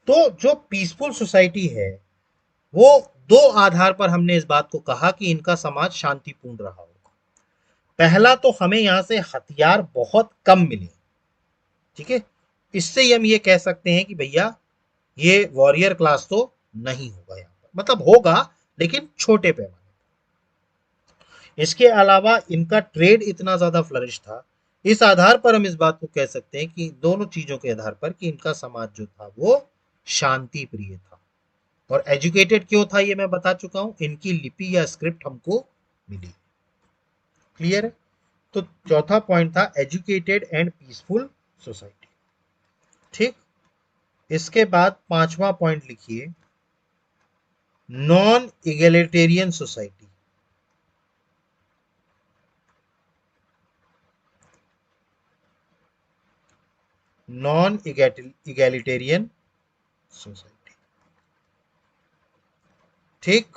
तो जो पीसफुल सोसाइटी है वो दो आधार पर हमने इस बात को कहा कि इनका समाज शांतिपूर्ण रहा होगा। पहला तो हमें यहां से हथियार बहुत कम मिले, ठीक है, इससे हम ये कह सकते हैं कि भैया ये वॉरियर क्लास तो नहीं होगा यहाँ पर, मतलब होगा लेकिन छोटे पैमाने। इसके अलावा इनका ट्रेड इतना ज्यादा फ्लरिश था, इस आधार पर हम इस बात को कह सकते हैं कि दोनों चीजों के आधार पर कि इनका समाज जो था वो शांति प्रिय था। और एजुकेटेड क्यों था ये मैं बता चुका हूं, इनकी लिपि या स्क्रिप्ट हमको मिली। क्लियर है? तो चौथा पॉइंट था एजुकेटेड एंड पीसफुल सोसाइटी। ठीक, इसके बाद पांचवा पॉइंट लिखिए, non egalitarian society. Non egalitarian society. ठीक,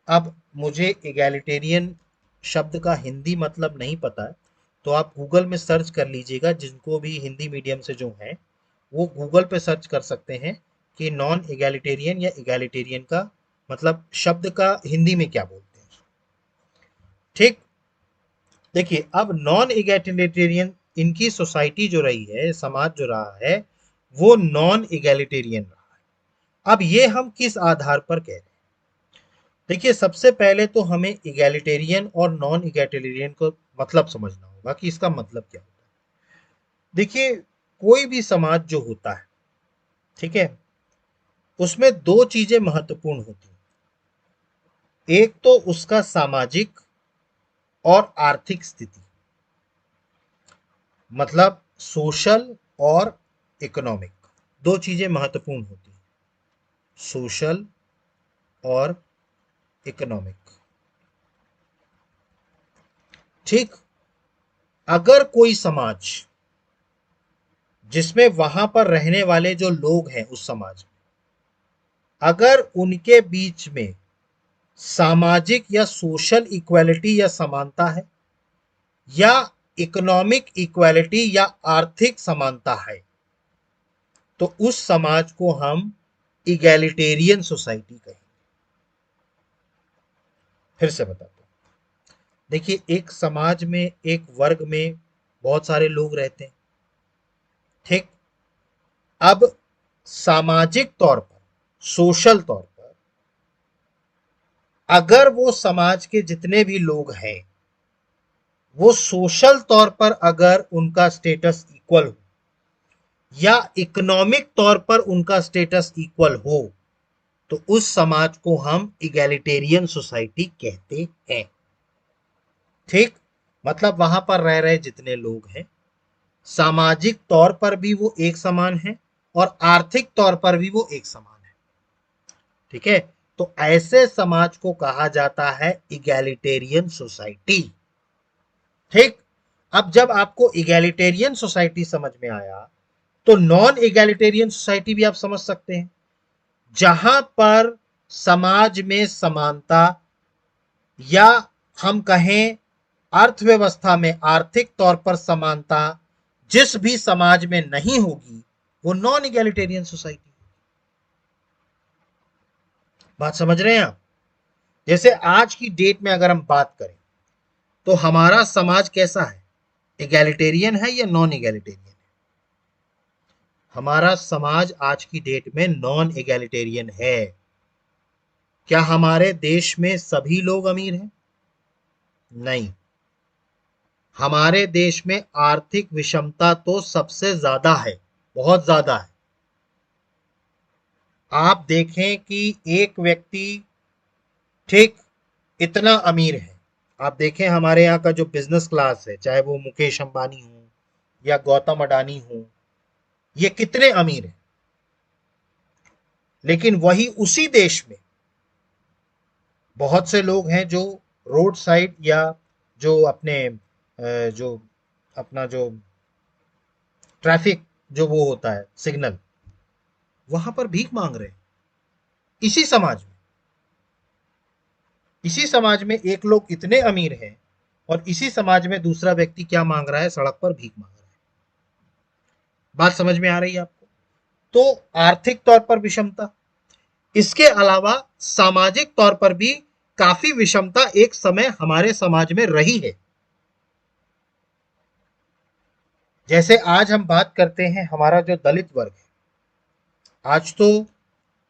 अब मुझे इगैलिटेरियन शब्द का हिंदी मतलब नहीं पता है, तो आप गूगल में सर्च कर लीजिएगा, जिनको भी हिंदी मीडियम से जो है वो गूगल पे सर्च कर सकते हैं कि नॉन इगैलिटेरियन या इगैलिटेरियन का मतलब शब्द का हिंदी में क्या बोलते हैं। ठीक, देखिए अब नॉन इगैलिटेरियन इनकी सोसाइटी जो रही है, समाज जो रहा है वो नॉन इगैलिटेरियन रहा है। अब ये हम किस आधार पर कह रहे हैं? देखिए सबसे पहले तो हमें इगैलिटेरियन और नॉन इगैलिटेरियन को मतलब समझना होगा कि इसका मतलब क्या होता है। देखिए कोई भी समाज जो होता है, ठीक है, उसमें दो चीजें महत्वपूर्ण होती हैं। एक तो उसका सामाजिक और आर्थिक स्थिति, मतलब सोशल और इकोनॉमिक, दो चीजें महत्वपूर्ण होती हैं, सोशल और इकोनॉमिक। ठीक, अगर कोई समाज जिसमें वहां पर रहने वाले जो लोग हैं उस समाज में, अगर उनके बीच में सामाजिक या सोशल इक्वालिटी या समानता है या इकोनॉमिक इक्वालिटी या आर्थिक समानता है, तो उस समाज को हम इगैलिटेरियन सोसाइटी कहेंगे। फिर से बताता हूं, देखिए एक समाज में, एक वर्ग में बहुत सारे लोग रहते हैं। ठीक, अब सामाजिक तौर पर, सोशल तौर पर, अगर वो समाज के जितने भी लोग हैं वो सोशल तौर पर अगर उनका स्टेटस इक्वल हो या इकोनॉमिक तौर पर उनका स्टेटस इक्वल हो, तो उस समाज को हम इगैलिटेरियन सोसाइटी कहते हैं। ठीक, मतलब वहां पर रह रहे जितने लोग हैं सामाजिक तौर पर भी वो एक समान है और आर्थिक तौर पर भी वो एक समान है। ठीक है, तो ऐसे समाज को कहा जाता है इगैलिटेरियन सोसाइटी। ठीक, अब जब आपको इगैलिटेरियन सोसाइटी समझ में आया तो नॉन इगैलिटेरियन सोसाइटी भी आप समझ सकते हैं, जहां पर समाज में समानता या हम कहें अर्थव्यवस्था में आर्थिक तौर पर समानता जिस भी समाज में नहीं होगी वो नॉन इगैलिटेरियन सोसाइटी। बात समझ रहे हैं आप? जैसे आज की डेट में अगर हम बात करें तो हमारा समाज कैसा है, एगैलिटेरियन है या नॉन एगैलिटेरियन है? हमारा समाज आज की डेट में नॉन एगैलिटेरियन है। क्या हमारे देश में सभी लोग अमीर हैं? नहीं। हमारे देश में आर्थिक विषमता तो सबसे ज्यादा है, बहुत ज्यादा है। आप देखें कि एक व्यक्ति ठीक इतना अमीर है, आप देखें हमारे यहाँ का जो बिजनेस क्लास है, चाहे वो मुकेश अंबानी हो या गौतम अडानी हो, ये कितने अमीर हैं, लेकिन वही उसी देश में बहुत से लोग हैं जो रोड साइड या जो अपने जो अपना जो ट्रैफिक जो वो होता है सिग्नल, वहां पर भीख मांग रहे हैं। इसी समाज में, इसी समाज में एक लोग इतने अमीर हैं और इसी समाज में दूसरा व्यक्ति क्या मांग रहा है, सड़क पर भीख मांग रहा है। बात समझ में आ रही है आपको? तो आर्थिक तौर पर विषमता, इसके अलावा सामाजिक तौर पर भी काफी विषमता एक समय हमारे समाज में रही है। जैसे आज हम बात करते हैं हमारा जो दलित वर्ग है, आज तो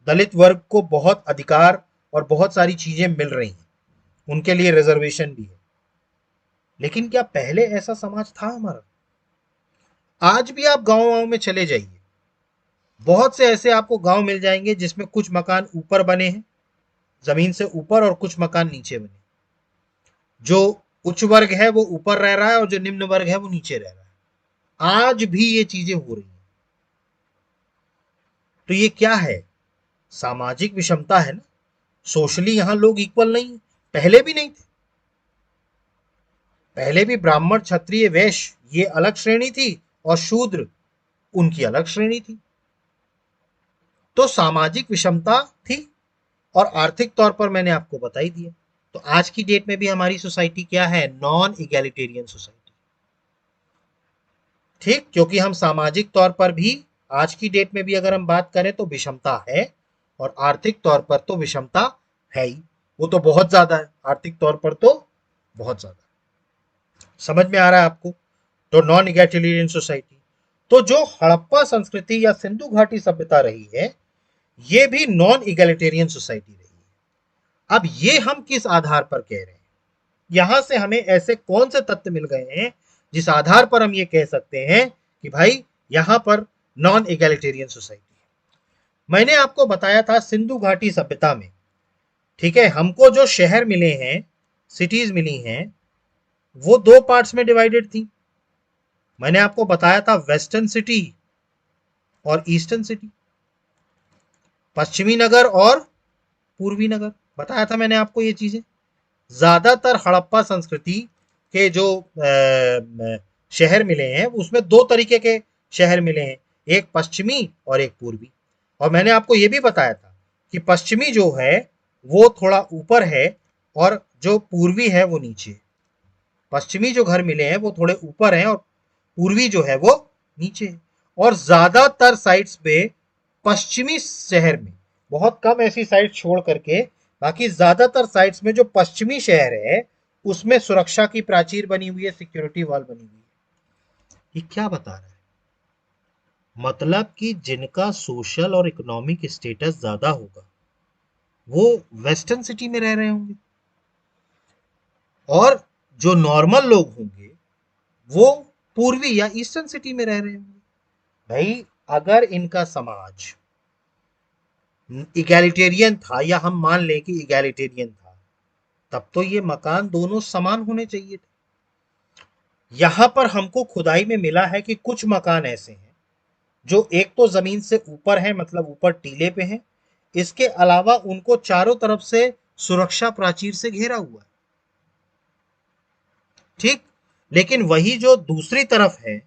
दलित वर्ग को बहुत अधिकार और बहुत सारी चीजें मिल रही हैं, उनके लिए रिजर्वेशन भी है। लेकिन क्या पहले ऐसा समाज था हमारा? आज भी आप गांव में चले जाइए, बहुत से ऐसे आपको गांव मिल जाएंगे जिसमें कुछ मकान ऊपर बने हैं, जमीन से ऊपर, और कुछ मकान नीचे बने। जो उच्च वर्ग है वो ऊपर रह रहा है और जो निम्न वर्ग है वो नीचे रह रहा है। आज भी ये चीजें हो रही हैं। तो ये क्या है? सामाजिक विषमता है ना। सोशली यहां लोग इक्वल नहीं, पहले भी नहीं थे। पहले भी ब्राह्मण क्षत्रिय वैश्य ये अलग श्रेणी थी और शूद्र उनकी अलग श्रेणी थी। तो सामाजिक विषमता थी और आर्थिक तौर पर मैंने आपको बता ही दिया। तो आज की डेट में भी हमारी सोसाइटी क्या है? Non egalitarian society. ठीक, क्योंकि हम सामाजिक तौर पर भी आज की डेट में भी अगर हम बात करें तो विषमता है, और आर्थिक तौर पर तो विषमता है ही, वो तो बहुत ज्यादा है, आर्थिक तौर पर तो बहुत ज्यादा। समझ में आ रहा है आपको? तो नॉन इगैलिटेरियन सोसाइटी। तो जो हड़प्पा संस्कृति या सिंधु घाटी सभ्यता रही है, ये भी नॉन इगैलिटेरियन सोसाइटी रही है। अब ये हम किस आधार पर कह रहे हैं? यहां से हमें ऐसे कौन से तथ्य मिल गए हैं जिस आधार पर हम ये कह सकते हैं कि भाई यहां पर नॉन इगैलिटेरियन सोसाइटी है? मैंने आपको बताया था सिंधु घाटी सभ्यता में, ठीक है, हमको जो शहर मिले हैं, सिटीज मिली हैं, वो दो पार्ट्स में डिवाइडेड थी। मैंने आपको बताया था वेस्टर्न सिटी और ईस्टर्न सिटी, पश्चिमी नगर और पूर्वी नगर, बताया था मैंने आपको ये चीजें। ज्यादातर हड़प्पा संस्कृति के जो शहर मिले हैं उसमें दो तरीके के शहर मिले हैं, एक पश्चिमी और एक पूर्वी। और मैंने आपको ये भी बताया था कि पश्चिमी जो है वो थोड़ा ऊपर है और जो पूर्वी है वो नीचे। पश्चिमी जो घर मिले हैं वो थोड़े ऊपर हैं और पूर्वी जो है वो नीचे है। और ज्यादातर साइट्स पे पश्चिमी शहर में, बहुत कम ऐसी साइट छोड़ करके बाकी ज्यादातर साइट्स में जो पश्चिमी शहर है उसमें सुरक्षा की प्राचीर बनी हुई है, सिक्योरिटी वॉल बनी हुई है। ये क्या बता रहा है? मतलब कि जिनका सोशल और इकोनॉमिक स्टेटस ज्यादा होगा वो वेस्टर्न सिटी में रह रहे होंगे, और जो नॉर्मल लोग होंगे वो पूर्वी या ईस्टर्न सिटी में रह रहे होंगे। भाई अगर इनका समाज इगैलिटेरियन था, या हम मान लें कि इगैलिटेरियन था, तब तो ये मकान दोनों समान होने चाहिए थे। यहां पर हमको खुदाई में मिला है कि कुछ मकान ऐसे हैं जो एक तो जमीन से ऊपर है, मतलब ऊपर टीले पे हैं, इसके अलावा उनको चारों तरफ से सुरक्षा प्राचीर से घेरा हुआ है। ठीक, लेकिन वही जो दूसरी तरफ है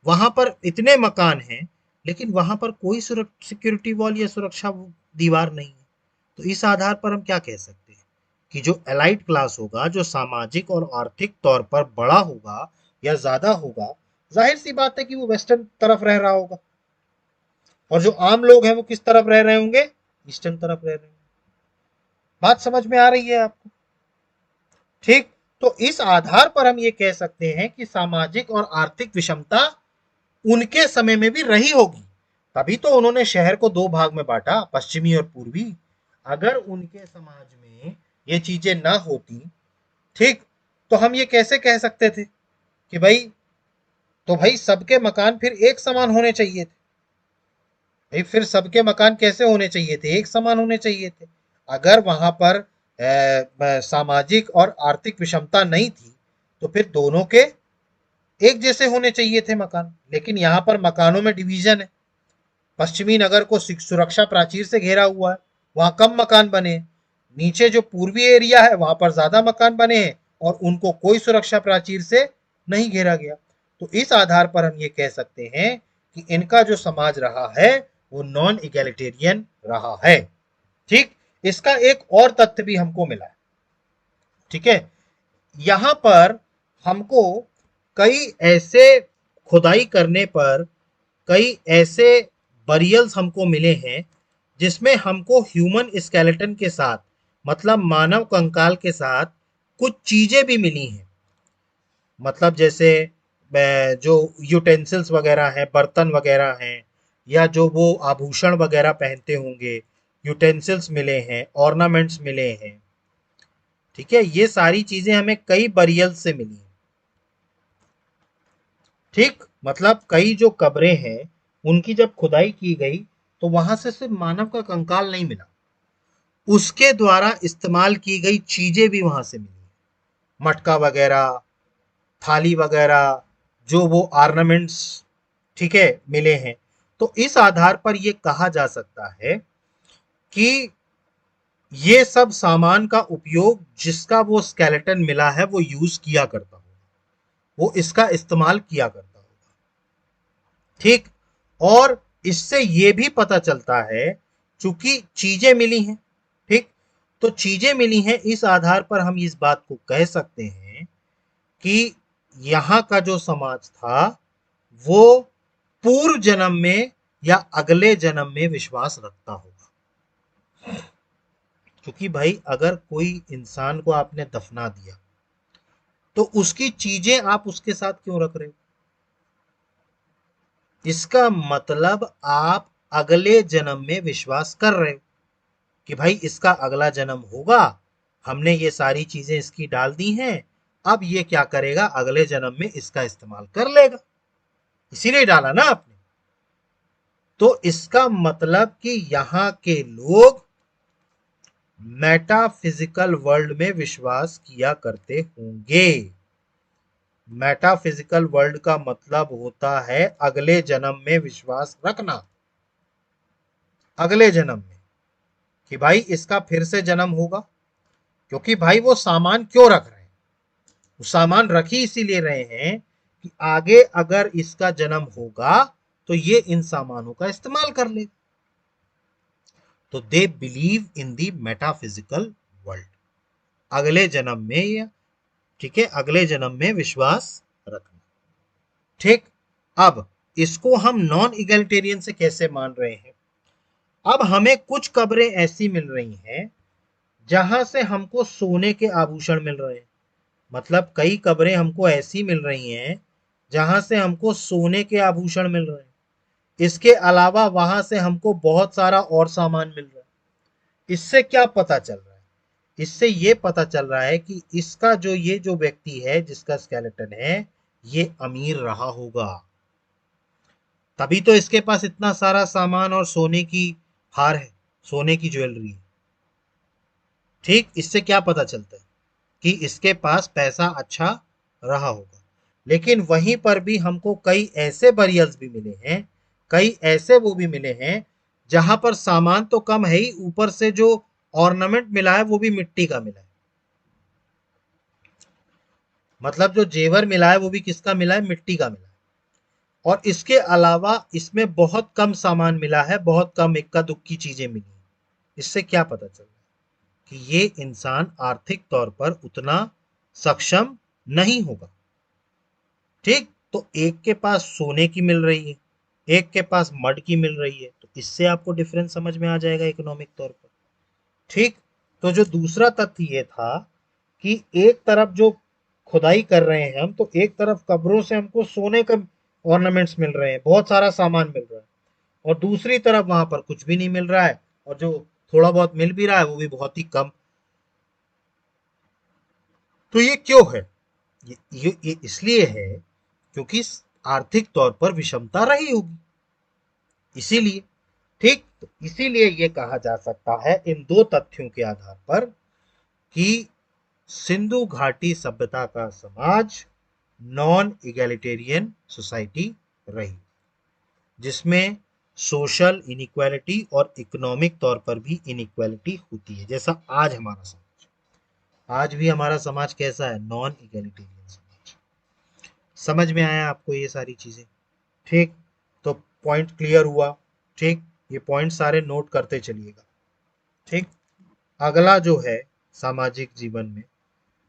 वहां पर इतने मकान हैं लेकिन वहां पर कोई सिक्योरिटी वॉल या सुरक्षा दीवार नहीं है। तो इस आधार पर हम क्या कह सकते हैं कि जो एलाइट क्लास होगा, जो सामाजिक और आर्थिक तौर पर बड़ा होगा या ज्यादा होगा, जाहिर सी बात है कि वो वेस्टर्न तरफ रह रहा होगा, और जो आम लोग हैं वो किस तरफ रह रहे होंगे? ईस्टर्न तरफ रह रहे होंगे। बात समझ में आ रही है आपको? ठीक। तो इस आधार पर हम ये कह सकते हैं कि सामाजिक और आर्थिक विषमता उनके समय में भी रही होगी, तभी तो उन्होंने शहर को दो भाग में बांटा, पश्चिमी और पूर्वी। अगर उनके समाज में ये चीजें ना होती, ठीक, तो हम ये कैसे कह सकते थे कि भाई, तो भाई सबके मकान फिर एक समान होने चाहिए थे। भाई फिर सबके मकान कैसे होने चाहिए थे? एक समान होने चाहिए थे। अगर वहां पर सामाजिक और आर्थिक विषमता नहीं थी, तो फिर दोनों के एक जैसे होने चाहिए थे मकान। लेकिन यहाँ पर मकानों में डिवीजन है। पश्चिमी नगर को सुरक्षा प्राचीर से घेरा हुआ है, वहां कम मकान बने हैं। नीचे जो पूर्वी एरिया है वहां पर ज्यादा मकान बने हैं और उनको कोई सुरक्षा प्राचीर से नहीं घेरा गया। तो इस आधार पर हम ये कह सकते हैं कि इनका जो समाज रहा है वो नॉन इगैलिटेरियन रहा है। ठीक, इसका एक और तथ्य भी हमको मिला है। ठीक है, यहां पर हमको कई ऐसे खुदाई करने पर कई ऐसे बरियल्स हमको मिले हैं जिसमें हमको ह्यूमन स्केलेटन के साथ, मतलब मानव कंकाल के साथ कुछ चीजें भी मिली हैं। मतलब जैसे जो यूटेंसिल्स वगैरह हैं, बर्तन वगैरह हैं, या जो वो आभूषण वगैरह पहनते होंगे, यूटेंसिल्स मिले हैं, ऑर्नामेंट्स मिले हैं। ठीक है, ये सारी चीजें हमें कई बरियल्स से मिली हैं। ठीक, मतलब कई जो कब्रें हैं उनकी जब खुदाई की गई तो वहां से सिर्फ मानव का कंकाल नहीं मिला, उसके द्वारा इस्तेमाल की गई चीजें भी वहां से मिली। मटका वगैरह, थाली वगैरह, जो वो ऑर्नामेंट्स, ठीक है, मिले हैं। तो इस आधार पर यह कहा जा सकता है कि ये सब सामान का उपयोग जिसका वो स्केलेटन मिला है वो यूज किया करता होगा, वो इसका इस्तेमाल किया करता होगा। ठीक, और इससे ये भी पता चलता है, चूंकि चीजें मिली हैं, ठीक, तो चीजें मिली हैं, इस आधार पर हम इस बात को कह सकते हैं कि यहाँ का जो समाज था वो पूर्व जन्म में या अगले जन्म में विश्वास रखता होगा। क्योंकि भाई अगर कोई इंसान को आपने दफना दिया तो उसकी चीजें आप उसके साथ क्यों रख रहे हो? इसका मतलब आप अगले जन्म में विश्वास कर रहे हो कि भाई इसका अगला जन्म होगा, हमने ये सारी चीजें इसकी डाल दी हैं, अब ये क्या करेगा, अगले जन्म में इसका इस्तेमाल कर लेगा, इसीलिए डाला ना आपने। तो इसका मतलब कि यहां के लोग मेटाफिजिकल वर्ल्ड में विश्वास किया करते होंगे। मेटाफिजिकल वर्ल्ड का मतलब होता है अगले जन्म में विश्वास रखना। अगले जन्म में कि भाई इसका फिर से जन्म होगा, क्योंकि भाई वो सामान क्यों रख रहे हैं? वो सामान रख ही इसीलिए रहे हैं कि आगे अगर इसका जन्म होगा तो ये इन सामानों का इस्तेमाल कर ले। तो they believe in the metaphysical world, अगले जन्म में, या ठीक है, अगले जन्म में विश्वास रखना। ठीक, अब इसको हम नॉन इगैलिटेरियन से कैसे मान रहे हैं? अब हमें कुछ कब्रें ऐसी मिल रही हैं जहां से हमको सोने के आभूषण मिल रहे हैं। मतलब कई कब्रें हमको ऐसी मिल रही हैं जहां से हमको सोने के आभूषण मिल रहे हैं। इसके अलावा वहां से हमको बहुत सारा और सामान मिल रहा है। इससे क्या पता चल रहा है? इससे ये पता चल रहा है कि इसका जो ये जो व्यक्ति है जिसका स्केलेटन है ये अमीर रहा होगा, तभी तो इसके पास इतना सारा सामान और सोने की हार है, सोने की ज्वेलरी है। ठीक, इससे क्या पता चलता है कि इसके पास पैसा अच्छा रहा होगा। लेकिन वहीं पर भी हमको कई ऐसे बरियल्स भी मिले हैं, कई ऐसे वो भी मिले हैं जहां पर सामान तो कम है ही, ऊपर से जो ऑर्नामेंट मिला है वो भी मिट्टी का मिला है। मतलब जो जेवर मिला है वो भी किसका मिला है? मिट्टी का मिला है। और इसके अलावा इसमें बहुत कम सामान मिला है, बहुत कम इक्का दुक्की चीजें मिली। इससे क्या पता चल रहा है कि ये इंसान आर्थिक तौर पर उतना सक्षम नहीं होगा। ठीक, तो एक के पास सोने की मिल रही है, एक के पास मड की मिल रही है, तो इससे आपको डिफरेंस समझ में आ जाएगा इकोनॉमिक तौर पर। ठीक, तो जो दूसरा तथ्य ये था कि एक तरफ जो खुदाई कर रहे हैं हम, तो एक तरफ कब्रों से हमको सोने के ऑर्नामेंट्स मिल रहे हैं, बहुत सारा सामान मिल रहा है, और दूसरी तरफ वहां पर कुछ भी नहीं मिल रहा है, और जो थोड़ा बहुत मिल भी रहा है वो भी बहुत ही कम। तो ये क्यों है? ये इसलिए है क्योंकि आर्थिक तौर पर विषमता रही होगी, इसीलिए। ठीक, तो इसीलिए ये कहा जा सकता है इन दो तथ्यों के आधार पर कि सिंधु घाटी सभ्यता का समाज नॉन इगैलिटेरियन सोसाइटी रही, जिसमें सोशल इनइक्वालिटी और इकोनॉमिक तौर पर भी इनइक्वालिटी होती है, जैसा आज हमारा समाज। आज भी हमारा समाज कैसा है? नॉन इगैलिटेरियन समाज। समझ में आया आपको ये सारी चीजें? ठीक, तो पॉइंट क्लियर हुआ। ठीक, ये पॉइंट सारे नोट करते चलिएगा। ठीक, अगला जो है सामाजिक जीवन में,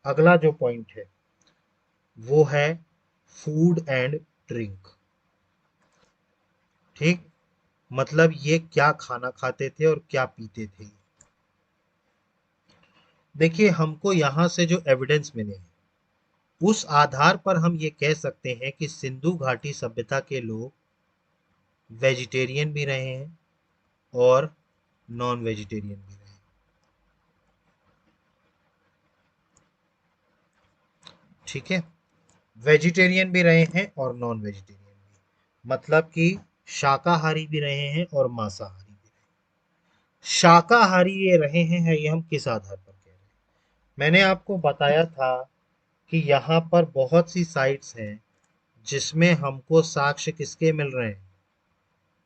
अगला जो पॉइंट है वो है फूड एंड ड्रिंक। ठीक, मतलब ये क्या खाना खाते थे और क्या पीते थे। देखिए, हमको यहां से जो एविडेंस मिले हैं उस आधार पर हम ये कह सकते हैं कि सिंधु घाटी सभ्यता के लोग वेजिटेरियन भी रहे हैं और नॉन वेजिटेरियन भी रहे हैं। ठीक है, वेजिटेरियन भी रहे हैं और नॉन वेजिटेरियन भी, मतलब कि शाकाहारी भी रहे हैं और मांसाहारी भी रहे हैं। शाकाहारी ये रहे हैं, है ये हम किस आधार पर कह रहे हैं? मैंने आपको बताया था कि यहाँ पर बहुत सी साइट्स हैं जिसमें हमको साक्ष्य किसके मिल रहे हैं।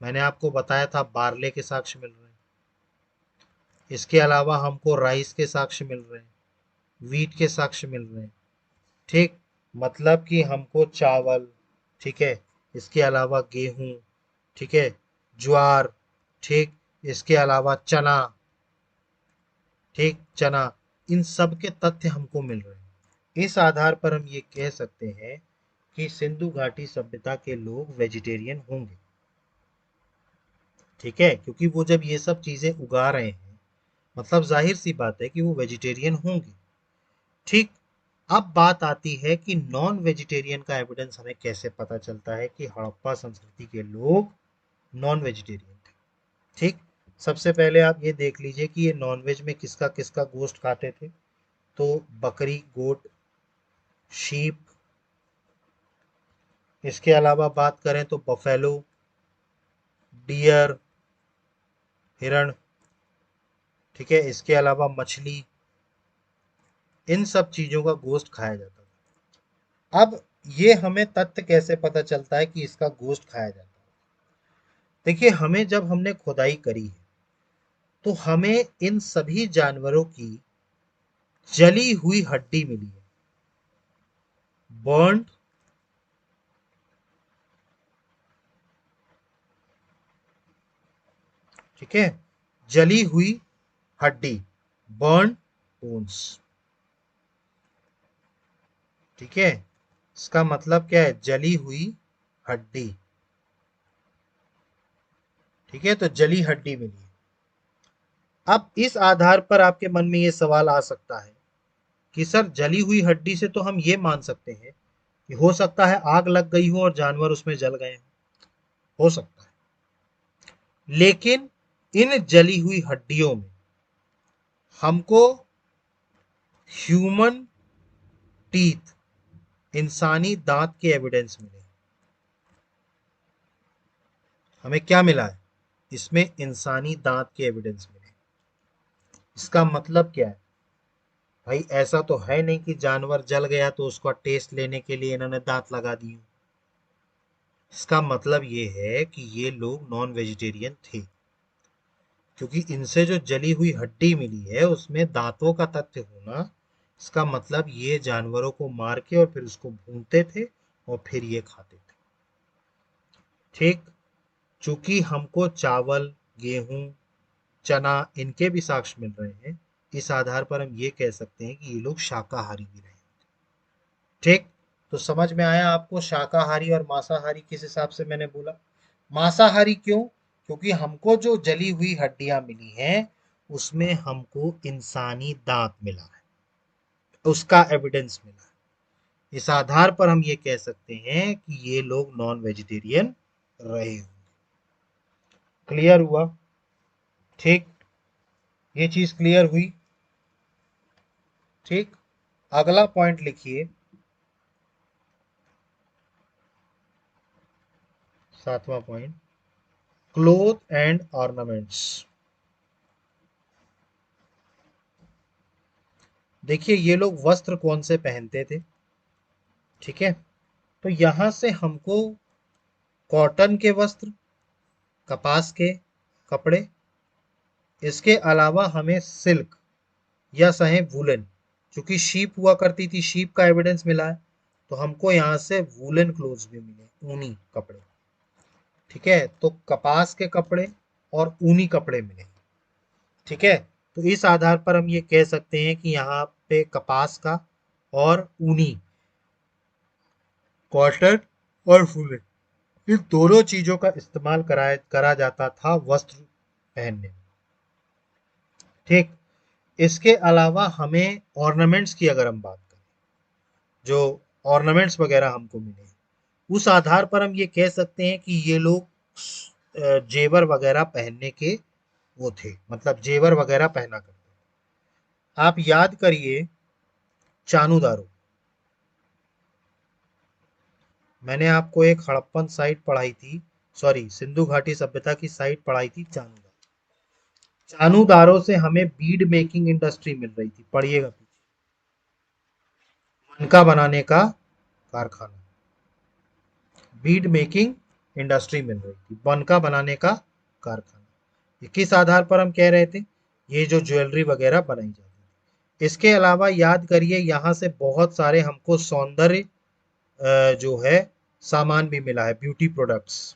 मैंने आपको बताया था बार्ले के साक्ष्य मिल रहे हैं, इसके अलावा हमको राइस के साक्ष्य मिल रहे हैं, वीट के साक्ष्य मिल रहे हैं। ठीक, मतलब कि हमको चावल, ठीक है, इसके अलावा गेहूं, ठीक है, ज्वार, ठीक, इसके अलावा चना, ठीक, चना, इन सब के तथ्य हमको मिल रहे हैं। इस आधार पर हम ये कह सकते हैं कि सिंधु घाटी सभ्यता के लोग वेजिटेरियन होंगे। ठीक है, क्योंकि वो जब ये सब चीजें उगा रहे हैं, मतलब जाहिर सी बात है कि वो वेजिटेरियन होंगे। ठीक, अब बात आती है कि नॉन वेजिटेरियन का एविडेंस हमें कैसे पता चलता है कि हड़प्पा संस्कृति के लोग नॉन वेजिटेरियन थे। ठीक, सबसे पहले आप ये देख लीजिए कि ये नॉनवेज में किसका किसका गोश्त खाते थे। तो बकरी, गोट, शीप, इसके अलावा बात करें तो बफेलो, डियर, हिरण, ठीक है, इसके अलावा मछली, इन सब चीजों का गोश्त खाया जाता था। अब ये हमें तथ्य कैसे पता चलता है कि इसका गोश्त खाया जाता है? देखिए, हमें जब हमने खुदाई करी है तो हमें इन सभी जानवरों की जली हुई हड्डी मिली है, बर्न्ड, ठीक है, जली हुई हड्डी, बर्न बोन्स। ठीक है, इसका मतलब क्या है? जली हुई हड्डी। ठीक है, तो जली हड्डी मिली है। अब इस आधार पर आपके मन में ये सवाल आ सकता है कि सर, जली हुई हड्डी से तो हम ये मान सकते हैं कि हो सकता है आग लग गई हो और जानवर उसमें जल गए हो सकता है। लेकिन इन जली हुई हड्डियों में हमको ह्यूमन टीथ, इंसानी दांत के एविडेंस मिले। हमें क्या मिला है? इसमें इंसानी दांत के एविडेंस मिले। इसका मतलब क्या है? भाई, ऐसा तो है नहीं कि जानवर जल गया तो उसका टेस्ट लेने के लिए इन्होंने दांत लगा दिए। इसका मतलब ये है कि ये लोग नॉन वेजिटेरियन थे, क्योंकि इनसे जो जली हुई हड्डी मिली है उसमें दांतों का तथ्य होना, इसका मतलब ये जानवरों को मार के और फिर उसको भूनते थे और फिर ये खाते थे। ठीक, चूंकि हमको चावल, गेहूं, चना, इनके भी साक्ष्य मिल रहे हैं, इस आधार पर हम ये कह सकते हैं कि ये लोग शाकाहारी भी रहे। ठीक, तो समझ में आया आपको शाकाहारी और मांसाहारी किस हिसाब से मैंने बोला? मांसाहारी क्यों? क्योंकि हमको जो जली हुई हड्डियां मिली हैं उसमें हमको इंसानी दांत मिला है, उसका एविडेंस मिला है। इस आधार पर हम ये कह सकते हैं कि ये लोग नॉन वेजिटेरियन रहे। क्लियर हुआ? ठीक, ये चीज क्लियर हुई। ठीक, अगला पॉइंट लिखिए, 7वां पॉइंट, क्लोथ एंड ऑर्नामेंट्स। देखिए ये लोग वस्त्र कौन से पहनते थे? ठीक है, तो यहां से हमको कॉटन के वस्त्र, कपास के कपड़े, इसके अलावा हमें सिल्क या सहे वुलन, क्योंकि शीप हुआ करती थी, शीप का एविडेंस मिला है, तो हमको यहाँ से वुलन क्लोथ्स भी मिले, ऊनी कपड़े। ठीक है, तो कपास के कपड़े और ऊनी कपड़े मिले। ठीक है, तो इस आधार पर हम ये कह सकते हैं कि यहाँ पे कपास का और ऊनी, कॉटन और वुलन, इन दोनों चीजों का इस्तेमाल करा जाता था वस्त्र पहनने में। ठीक, इसके अलावा हमें ऑर्नामेंट्स की अगर हम बात करें, जो ऑर्नामेंट्स वगैरह हमको मिले, उस आधार पर हम ये कह सकते हैं कि ये लोग जेवर वगैरह पहनने के वो थे, मतलब जेवर वगैरह पहना करते। आप याद करिए चानूदारो, मैंने आपको एक हड़प्पन साइट पढ़ाई थी, सॉरी सिंधु घाटी सभ्यता की साइट पढ़ाई थी, चानूदारो। चानूदारों से हमें बीड मेकिंग इंडस्ट्री मिल रही थी, पढ़िएगा पीछे, मनका बनाने का कारखाना, बीड मेकिंग इंडस्ट्री मिल रही थी, बनका बनाने का कारखाना। किस आधार पर हम कह रहे थे? ये जो ज्वेलरी वगैरह बनाई जाती है। इसके अलावा याद करिए यहाँ से बहुत सारे हमको सौंदर्य जो है सामान भी मिला है, ब्यूटी प्रोडक्ट्स,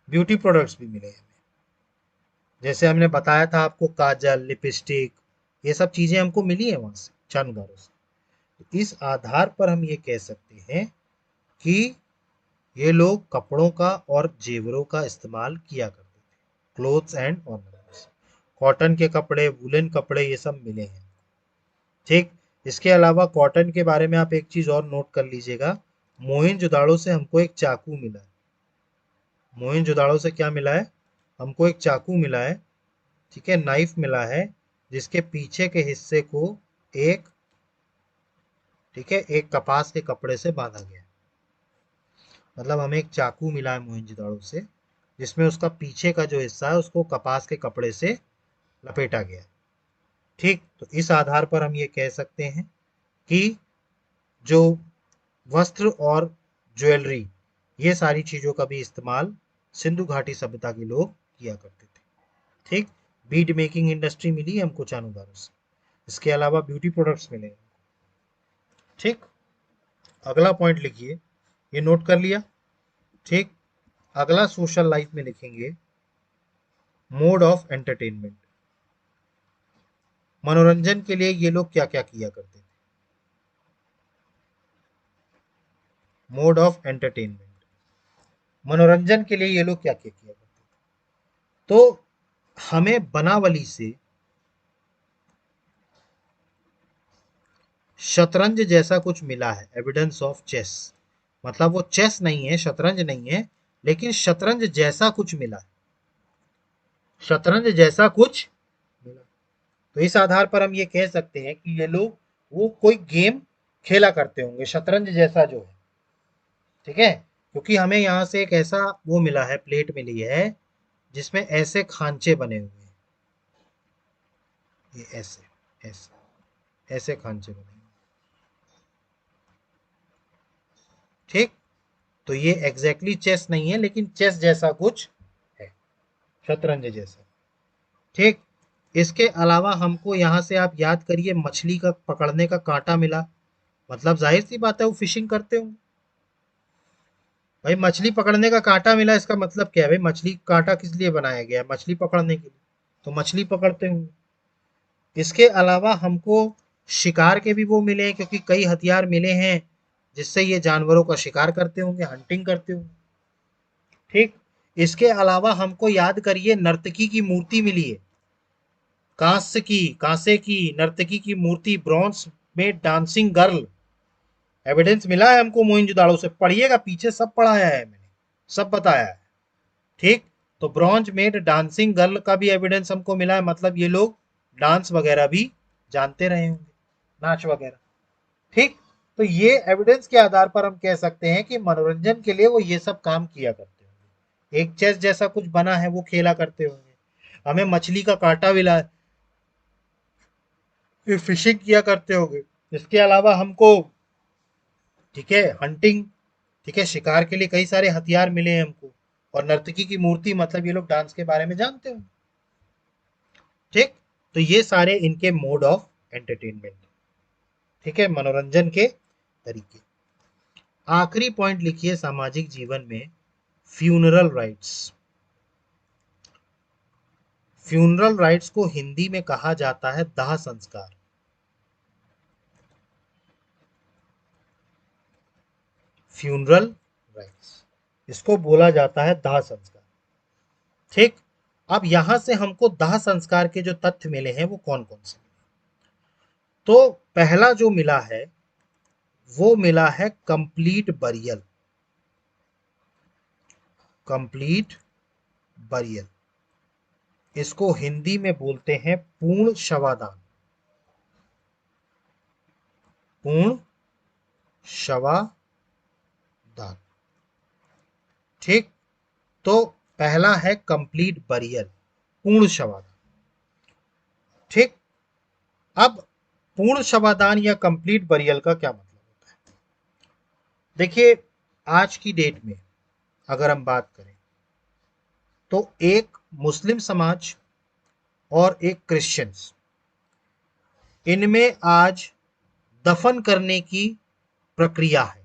ब्यूटी प्रोडक्ट्स भी मिले हैं। जैसे हमने बताया था आपको, काजल, लिपस्टिक, ये सब चीजें हमको मिली है वहां से, चानूदारों से। तो इस आधार पर हम ये कह सकते हैं कि ये लोग कपड़ों का और जेवरों का इस्तेमाल किया करते थे, क्लोथ्स एंड ऑर्नामेंट्स। कॉटन के कपड़े, वुलन कपड़े, ये सब मिले हैं। ठीक, इसके अलावा कॉटन के बारे में आप एक चीज और नोट कर लीजिएगा, मोहनजोदाड़ो से हमको एक चाकू मिला है। मोहनजोदाड़ो से क्या मिला है? हमको एक चाकू मिला है, ठीक है, नाइफ मिला है, जिसके पीछे के हिस्से को एक, ठीक है, एक कपास के कपड़े से बांधा गया। मतलब हमें एक चाकू मिला है मोहनजोदाड़ो से, जिसमें उसका पीछे का जो हिस्सा है उसको कपास के कपड़े से लपेटा गया। ठीक, तो इस आधार पर हम ये कह सकते हैं कि जो वस्त्र और ज्वेलरी, ये सारी चीजों का भी इस्तेमाल सिंधु घाटी सभ्यता के लोग किया करते थे। ठीक, बीड मेकिंग इंडस्ट्री मिली है हमको चानूदारों से, इसके अलावा ब्यूटी प्रोडक्ट्स मिले। ठीक, अगला पॉइंट लिखिए, ये नोट कर लिया। ठीक, अगला सोशल लाइफ में लिखेंगे मोड ऑफ एंटरटेनमेंट। मनोरंजन के लिए ये लोग क्या क्या किया करते थे? मोड ऑफ एंटरटेनमेंट, मनोरंजन के लिए ये लोग क्या क्या किया करते थे? तो हमें बनावली से शतरंज जैसा कुछ मिला है, एविडेंस ऑफ चेस। मतलब वो चेस नहीं है, शतरंज नहीं है, लेकिन शतरंज जैसा कुछ मिला है, शतरंज जैसा कुछ मिला। तो इस आधार पर हम ये कह सकते हैं कि ये लोग वो कोई गेम खेला करते होंगे, शतरंज जैसा जो है। ठीक है, क्योंकि हमें यहाँ से एक ऐसा वो मिला है, प्लेट मिली है, जिसमें ऐसे खांचे बने हुए हैं, ये ऐसे ऐसे ऐसे खांचे बने हुए। ठीक, तो ये एग्जैक्टली चेस नहीं है, लेकिन चेस जैसा कुछ है, शतरंज जैसा। ठीक, इसके अलावा हमको यहाँ से आप याद करिए मछली का पकड़ने का कांटा मिला। मतलब जाहिर सी बात है वो फिशिंग करते होंगे। भाई मछली पकड़ने का कांटा मिला, इसका मतलब क्या है? भाई मछली कांटा किस लिए बनाया गया है? मछली पकड़ने के लिए, तो मछली पकड़ते होंगे। इसके अलावा हमको शिकार के भी वो मिले हैं, क्योंकि कई हथियार मिले हैं जिससे ये जानवरों का शिकार करते होंगे, हंटिंग करते होंगे। ठीक, इसके अलावा हमको याद करिए नर्तकी की मूर्ति मिली है, कांसे की नर्तकी की मूर्ति, bronze made dancing girl, evidence मिला है हमको मोहनजोदाड़ो से, पढ़िएगा पीछे सब पढ़ाया है मैंने, सब बताया है। ठीक, तो ब्रॉन्ज मेड डांसिंग गर्ल का भी एविडेंस हमको मिला है, मतलब ये लोग डांस वगैरह भी जानते रहे होंगे, नाच वगैरह। ठीक, तो ये एविडेंस के आधार पर हम कह सकते हैं कि मनोरंजन के लिए वो ये सब काम किया करते होंगे। एक चेस जैसा कुछ बना है वो खेला करते होंगे, हमें मछली का कांटा मिला है, फिर फिशिंग किया करते होंगे। इसके अलावा हमको, ठीक है, हंटिंग, ठीक है, शिकार के लिए कई सारे हथियार मिले हैं हमको, और नर्तकी की मूर्ति, मतलब ये लोग डांस के बारे में जानते हो। ठीक, तो ये सारे इनके मोड ऑफ एंटरटेनमेंट, ठीक है, मनोरंजन के तरीके। आखिरी पॉइंट लिखिए सामाजिक जीवन में फ्यूनरल राइट्स। फ्यूनरल राइट्स को हिंदी में कहा जाता है दाह संस्कार। फ्यूनरल राइट्स, इसको बोला जाता है दाह संस्कार। ठीक, अब यहां से हमको दाह संस्कार के जो तथ्य मिले हैं वो कौन कौन से। तो पहला जो मिला है वो मिला है कंप्लीट बरियल। कंप्लीट बरियल, इसको हिंदी में बोलते हैं पूर्ण शवादान। पूर्ण शवादान, ठीक, तो पहला है कंप्लीट बरियल, पूर्ण शवादान। ठीक, अब पूर्ण शवादान या कंप्लीट बरियल का क्या मतलब होता है। देखिए, आज की डेट में अगर हम बात करें तो एक मुस्लिम समाज और एक क्रिश्चियंस, इनमें आज दफन करने की प्रक्रिया है।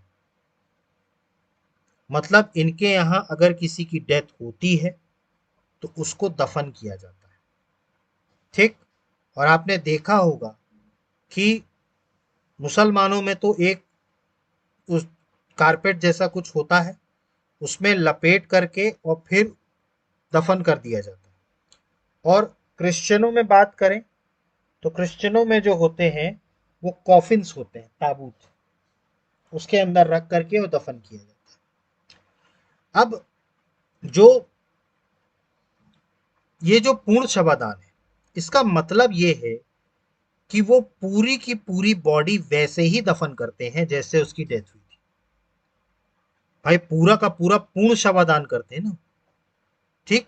मतलब इनके यहां अगर किसी की डेथ होती है तो उसको दफन किया जाता है। ठीक, और आपने देखा होगा कि मुसलमानों में तो एक उस कारपेट जैसा कुछ होता है, उसमें लपेट करके और फिर दफन कर दिया जाता है। और क्रिश्चियनों में बात करें तो क्रिश्चियनों में जो होते हैं वो कॉफिन्स होते हैं, ताबूत, उसके अंदर रख करके वो दफन किया जाता है। अब जो ये जो पूर्ण शवादान है, इसका मतलब ये है कि वो पूरी की पूरी बॉडी वैसे ही दफन करते हैं जैसे उसकी डेथ हुई थी। भाई पूरा का पूरा पूर्ण शवादान करते हैं ना। ठीक,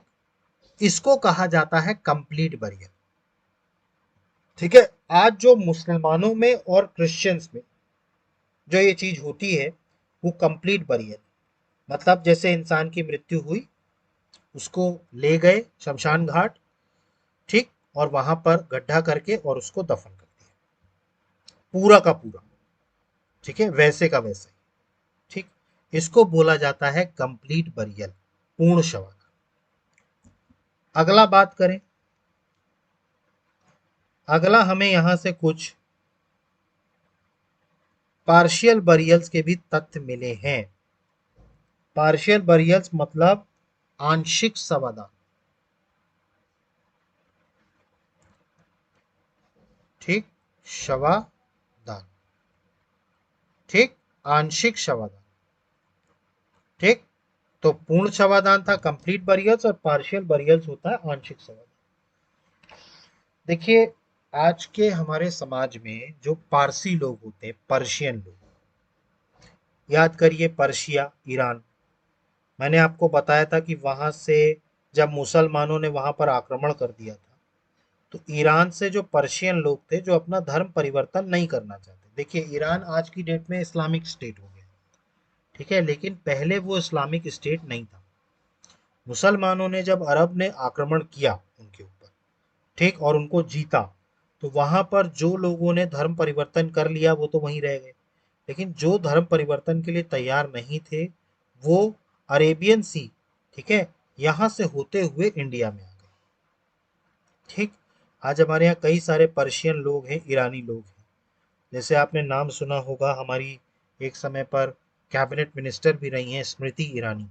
इसको कहा जाता है कंप्लीट बरियल। ठीक है, आज जो मुसलमानों में और क्रिश्चियंस में जो ये चीज होती है वो कंप्लीट बरियल, मतलब जैसे इंसान की मृत्यु हुई, उसको ले गए शमशान घाट, ठीक, और वहां पर गड्ढा करके और उसको दफन कर दिया, पूरा का पूरा, ठीक है, वैसे का वैसे। ठीक, इसको बोला जाता है कंप्लीट बरियल, पूर्ण शव। अगला बात करें, अगला हमें यहां से कुछ पार्शियल बरियल्स के भी तथ्य मिले हैं। पार्शियल बरियल्स मतलब आंशिक शवदान। ठीक, शवादान, ठीक, आंशिक शवादान। ठीक, तो पूर्ण शवादान था कंप्लीट बरियल्स, और पार्शियल बरियल्स होता है आंशिक शवादान। देखिए, आज के हमारे समाज में जो पारसी लोग होते हैं, पर्शियन लोग, याद करिए पर्शिया, ईरान, मैंने आपको बताया था कि वहां से जब मुसलमानों ने वहां पर आक्रमण कर दिया था तो ईरान से जो पर्शियन लोग थे जो अपना धर्म परिवर्तन नहीं करना चाहते। देखिए, ईरान आज की डेट में इस्लामिक स्टेट हो गया, ठीक है, लेकिन पहले वो इस्लामिक स्टेट नहीं था। मुसलमानों ने जब अरब ने आक्रमण किया उनके ऊपर, ठीक, और उनको जीता, तो वहां पर जो लोगों ने धर्म परिवर्तन कर लिया वो तो वहीं रह गए, लेकिन जो धर्म परिवर्तन के लिए तैयार नहीं थे वो अरेबियन सी, ठीक है, यहां से होते हुए इंडिया में आ गए। ठीक, आज हमारे यहाँ कई सारे पर्शियन लोग हैं, ईरानी लोग हैं। जैसे आपने नाम सुना होगा, हमारी एक समय पर कैबिनेट मिनिस्टर भी रही हैं स्मृति ईरानी।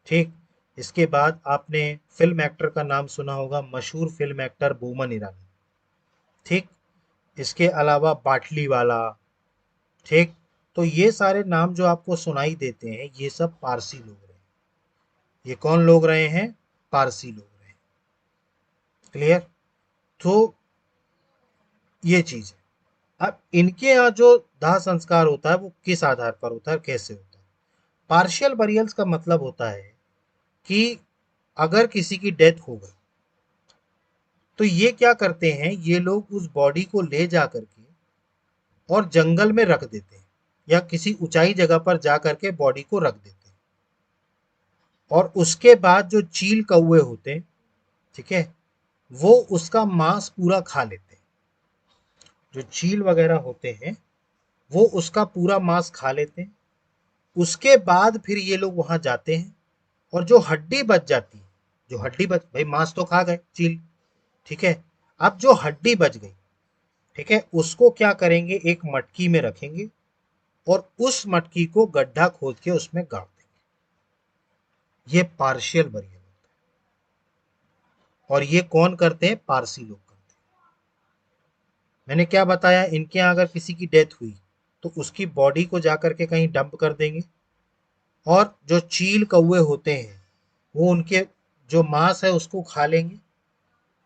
ठीक, इसके बाद आपने फिल्म एक्टर का नाम सुना होगा, मशहूर फिल्म एक्टर बोमन ईरानी। ठीक, इसके अलावा बाटली वाला, ठीक। तो ये सारे नाम जो आपको सुनाई देते हैं ये सब पारसी लोग रहे। ये कौन लोग रहे हैं? पारसी लोग रहे। क्लियर? तो ये चीज है। अब इनके यहाँ जो दाह संस्कार होता है वो किस आधार पर होता है, कैसे होता है? पार्शियल बरियल्स का मतलब होता है कि अगर किसी की डेथ हो गई तो ये क्या करते हैं, ये लोग उस बॉडी को ले जा करके और जंगल में रख देते हैं या किसी ऊंचाई जगह पर जा करके बॉडी को रख देते हैं। और उसके बाद जो चील कौवे होते हैं, ठीक है, वो उसका मांस पूरा खा लेते हैं। जो चील वगैरह होते हैं वो उसका पूरा मांस खा लेते हैं। उसके बाद फिर ये लोग वहां जाते हैं और जो हड्डी बच जाती है, जो हड्डी बच, भाई मांस तो खा गए चील, ठीक है, अब जो हड्डी बच गई, ठीक है, उसको क्या करेंगे, एक मटकी में रखेंगे और उस मटकी को गड्ढा खोद के उसमें गाड़ देंगे। ये पार्शियल बरियल होता है। और ये कौन करते हैं? पारसी लोग करते हैं। मैंने क्या बताया, इनके यहाँ अगर किसी की डेथ हुई तो उसकी बॉडी को जाकर के कहीं डंप कर देंगे और जो चील कौवे होते हैं वो उनके जो मांस है उसको खा लेंगे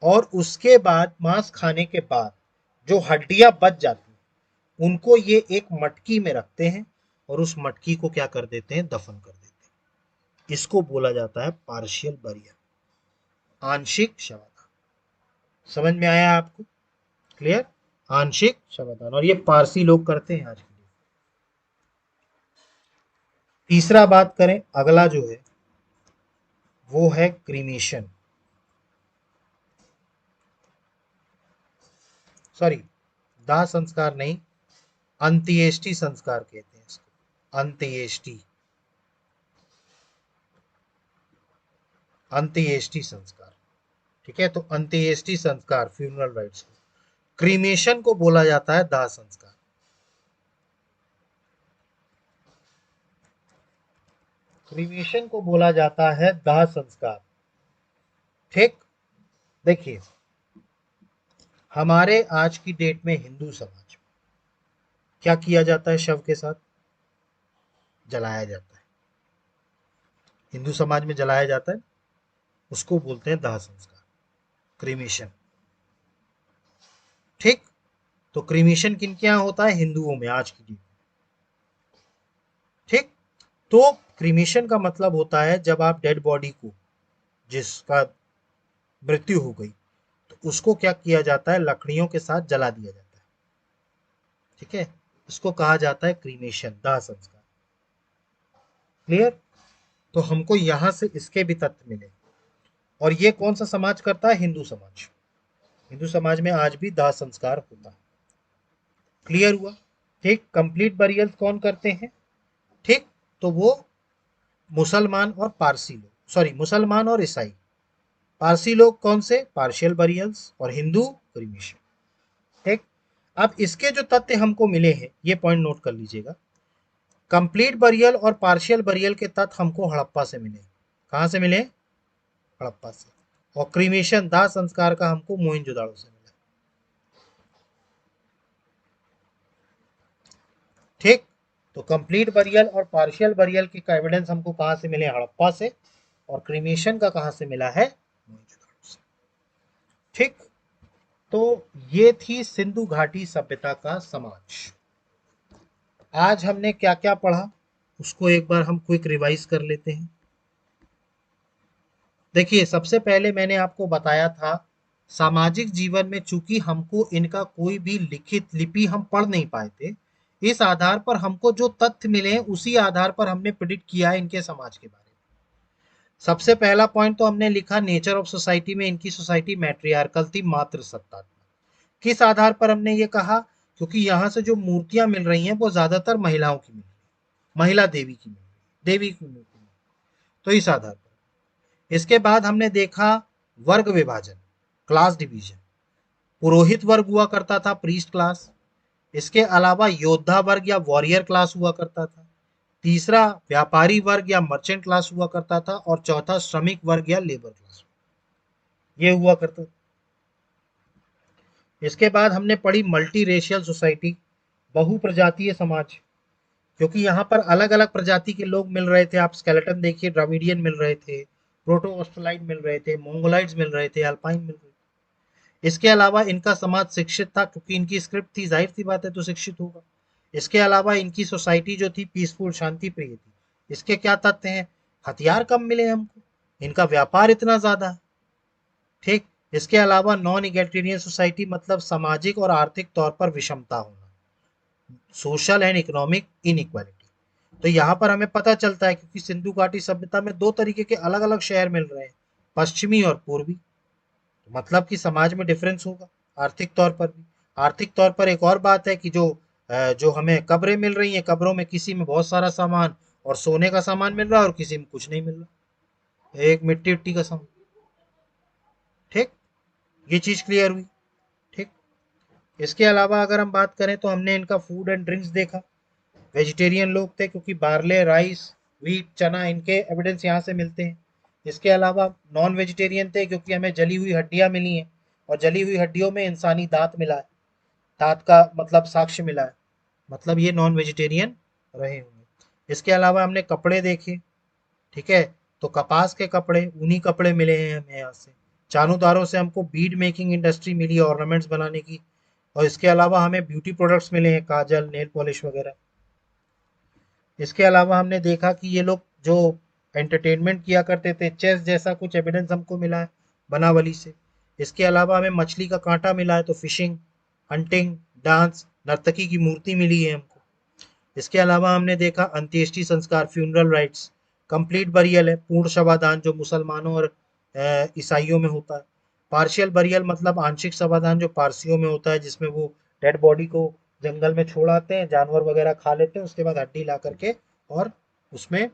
और उसके बाद मांस खाने के बाद जो हड्डियां बच जाती हैं उनको ये एक मटकी में रखते हैं और उस मटकी को क्या कर देते हैं, दफन कर देते हैं। इसको बोला जाता है पार्शियल बरियल, आंशिक शवदान। समझ में आया आपको? क्लियर? आंशिक शवदान, और ये पारसी लोग करते हैं आज के लिए। तीसरा बात करें, अगला जो है वो है क्रीमेशन, सॉरी दाह संस्कार नहीं, अंत्येष्टि संस्कार कहते हैं इसको, अंत्येष्टि, अंत्येष्टि संस्कार, ठीक है। तो अंत्येष्टि संस्कार, फ्यूनरल राइट्स को, क्रीमेशन को बोला जाता है दाह संस्कार। क्रीमेशन को बोला जाता है दाह संस्कार, ठीक। देखिए, हमारे आज की डेट में हिंदू समाज में क्या किया जाता है, शव के साथ जलाया जाता है। हिंदू समाज में जलाया जाता है, उसको बोलते हैं दाह संस्कार, क्रीमेशन, ठीक। तो क्रीमेशन किन के यहाँ होता है? हिंदुओं में आज की डेट, ठीक। तो क्रीमेशन का मतलब होता है जब आप डेड बॉडी को, जिसका मृत्यु हो गई, तो उसको क्या किया जाता है, लकड़ियों के साथ जला दिया जाता है, ठीक है। इसको कहा जाता है क्रीमेशन, दाह संस्कार। क्लियर? तो हमको यहां से इसके भी तथ्य मिले। और ये कौन सा समाज करता है? हिंदू समाज। हिंदू समाज में आज भी दाह संस्कार होता है। क्लियर हुआ? ठीक। कंप्लीट बरियल कौन करते हैं? ठीक। तो वो मुसलमान और पारसी लोग, सॉरी मुसलमान और ईसाई। पारसी लोग कौन से? पार्शियल बरियल्स, और हिंदू क्रीमेशन, ठीक। अब इसके जो तथ्य हमको मिले हैं ये पॉइंट नोट कर लीजिएगा। कंप्लीट बरियल और पार्शियल बरियल के तथ्य हमको हड़प्पा से मिले। कहां से मिले? हड़प्पा से। और क्रीमेशन, दाह संस्कार का हमको मोहनजोदाड़ो से मिला, ठीक। तो कंप्लीट बरियल और पार्शियल बरियल की एविडेंस हमको कहां से मिले? हड़प्पा से। और क्रीमेशन का कहां से मिला है? मोहनजोदाड़ो से, ठीक। तो ये थी सिंधु घाटी सभ्यता का समाज। आज हमने क्या क्या पढ़ा उसको एक बार हम क्विक रिवाइज कर लेते हैं। देखिए, सबसे पहले मैंने आपको बताया था सामाजिक जीवन में चूंकि हमको इनका कोई भी लिखित लिपि हम पढ़ नहीं पाए थे, इस आधार पर हमको जो तथ्य मिले हैं उसी आधार पर हमने प्रिडिक्ट किया है इनके समाज के बारे में। सबसे पहला पॉइंट तो हमने लिखा, नेचर ऑफ सोसाइटी में इनकी सोसाइटी मैट्रियार्कल थी, मातृ सत्तात्मक। किस आधार पर हमने ये कहा? क्योंकि यहाँ से जो मूर्तियां मिल रही हैं वो ज्यादातर महिलाओं की मिल रही है, महिला देवी की मिल रही है, देवी की मूर्ति। तो इस आधार पर। इसके बाद हमने देखा वर्ग विभाजन, क्लास डिवीजन। पुरोहित वर्ग हुआ करता था, प्रीस्ट क्लास। इसके अलावा योद्धा वर्ग या वॉरियर क्लास हुआ करता था। तीसरा व्यापारी वर्ग या मर्चेंट क्लास हुआ करता था। और चौथा श्रमिक वर्ग या लेबर क्लास, ये हुआ करता था। इसके बाद हमने पढ़ी मल्टी रेशियल सोसाइटी, बहुप्रजातीय समाज, क्योंकि यहाँ पर अलग अलग प्रजाति के लोग मिल रहे थे। आप स्केलेटन देखिए, द्रविडियन मिल रहे थे, प्रोटो ऑस्ट्रेलाइड मिल रहे थे, मोंगोलाइड्स मिल रहे थे, अल्पाइन मिल रहे थे। इसके अलावा इनका समाज शिक्षित था, क्योंकि इनकी स्क्रिप्ट थी, जाहिर सी बात है तो शिक्षित होगा। इसके अलावा इनकी सोसाइटी जो थी पीसफुल, शांति प्रिय थी। इसके क्या तथ्य हैं? हथियार कम मिले हमको, इनका व्यापार इतना ज्यादा है। ठीक। इसके अलावा नॉन इगैलिटेरियन सोसाइटी, मतलब सामाजिक और आर्थिक तौर पर विषमता होना, सोशल एंड इकोनॉमिक इनइक्वालिटी। तो यहाँ पर हमें पता चलता है, क्योंकि सिंधु घाटी सभ्यता में दो तरीके के अलग अलग शहर मिल रहे हैं, पश्चिमी और पूर्वी। तो मतलब कि समाज में डिफरेंस होगा आर्थिक तौर पर भी। आर्थिक तौर पर एक और बात है कि जो हमें कब्रें मिल रही हैं, कब्रों में किसी में बहुत सारा सामान और सोने का सामान मिल रहा है और किसी में कुछ नहीं मिल रहा, एक मिट्टी उट्टी का सामान। ठीक, ये चीज क्लियर हुई। ठीक। इसके अलावा अगर हम बात करें तो हमने इनका फूड एंड ड्रिंक्स देखा। वेजिटेरियन लोग थे, क्योंकि बार्ले, राइस, व्हीट, चना, इनके एविडेंस यहाँ से मिलते हैं। इसके अलावा नॉन वेजिटेरियन थे, क्योंकि हमें जली हुई हड्डियां मिली हैं, और जली हुई हड्डियों में इंसानी दांत मिला है, दांत का मतलब साक्ष्य मिला है, मतलब ये नॉन वेजिटेरियन रहे होंगे। इसके अलावा हमने कपड़े देखे। ठीक है, तो कपास के कपड़े, ऊनी कपड़े मिले हैं हमें यहाँ से। चानूदारों से हमको बीड मेकिंग इंडस्ट्री मिली है, ऑर्नामेंट्स बनाने की। और इसके अलावा हमें ब्यूटी प्रोडक्ट्स मिले हैं, काजल, नेल पॉलिश वगैरह। इसके अलावा हमने देखा कि ये लोग जो एंटरटेनमेंट किया करते थे, चेस जैसा कुछ एविडेंस हमको मिला है बनावली से। इसके अलावा हमें मछली का कांटा मिला है, तो फिशिंग, हंटिंग, डांस, नर्तकी की मूर्ति मिली है हमको। इसके अलावा हमने देखा अंत्येष्टि संस्कार, फ्यूनरल राइट्स, कंप्लीट बरियल है, पूर्ण शवादान, जो मुसलमानों और ईसाइयों में होता है। पार्शियल बरियल मतलब आंशिक शवादान, जो पारसियों में होता है, जिसमें वो डेड बॉडी को जंगल में छोड़ आते हैं, जानवर वगैरह खा लेते हैं, उसके बाद हड्डी ला करके और उसमें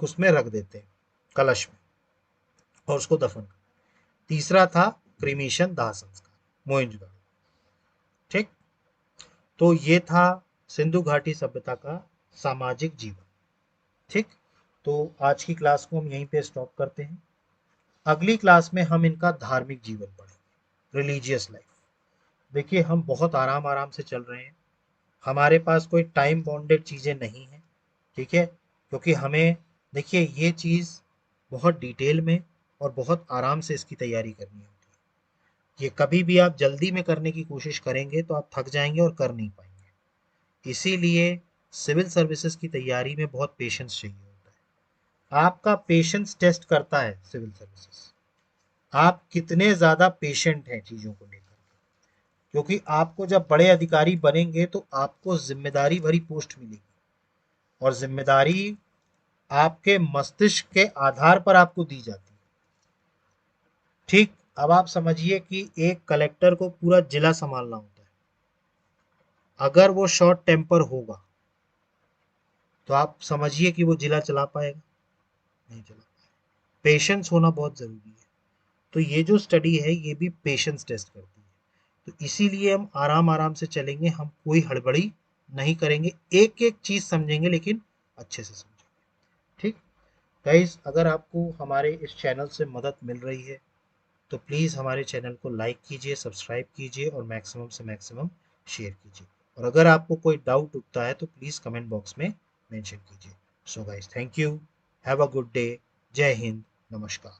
उसमें रख देते हैं, कलश में, और उसको दफन। तीसरा था क्रिमीशन, दाह संस्कार, मोइंजोदड़ो। ठीक। तो ये था सिंधु घाटी सभ्यता का सामाजिक जीवन। ठीक। तो आज की क्लास को हम यहीं पे स्टॉप करते हैं। अगली क्लास में हम इनका धार्मिक जीवन पढ़ेंगे, रिलीजियस लाइफ। देखिए, हम बहुत आराम आराम से चल रहे हैं, हमारे पास कोई टाइम बाउंडेड चीज़ें नहीं हैं। ठीक है, क्योंकि हमें, देखिए, ये चीज़ बहुत डिटेल में और बहुत आराम से इसकी तैयारी करनी होती है। ये कभी भी आप जल्दी में करने की कोशिश करेंगे तो आप थक जाएंगे और कर नहीं पाएंगे। इसीलिए सिविल सर्विसेज की तैयारी में बहुत पेशेंस चाहिए होता है। आपका पेशेंस टेस्ट करता है सिविल सर्विसेज, आप कितने ज़्यादा पेशेंट हैं चीज़ों को लेकर। क्योंकि आपको जब बड़े अधिकारी बनेंगे तो आपको जिम्मेदारी भरी पोस्ट मिलेगी, और जिम्मेदारी आपके मस्तिष्क के आधार पर आपको दी जाती है। ठीक। अब आप समझिए कि एक कलेक्टर को पूरा जिला संभालना होता है, अगर वो शॉर्ट टेम्पर होगा तो आप समझिए कि वो जिला चला पाएगा? नहीं चला पाएगा। पेशेंस होना बहुत जरूरी है। तो ये जो स्टडी है ये भी पेशेंस टेस्ट करती है। तो इसीलिए हम आराम आराम से चलेंगे, हम कोई हड़बड़ी नहीं करेंगे, एक एक चीज समझेंगे, लेकिन अच्छे से समझेंगे। ठीक। गाइस, अगर आपको हमारे इस चैनल से मदद मिल रही है तो प्लीज़ हमारे चैनल को लाइक कीजिए, सब्सक्राइब कीजिए और मैक्सिमम से मैक्सिमम शेयर कीजिए। और अगर आपको कोई डाउट उठता है तो प्लीज़ कमेंट बॉक्स में मेंशन कीजिए। So guys, thank you, have a good day, जय हिंद, नमस्कार।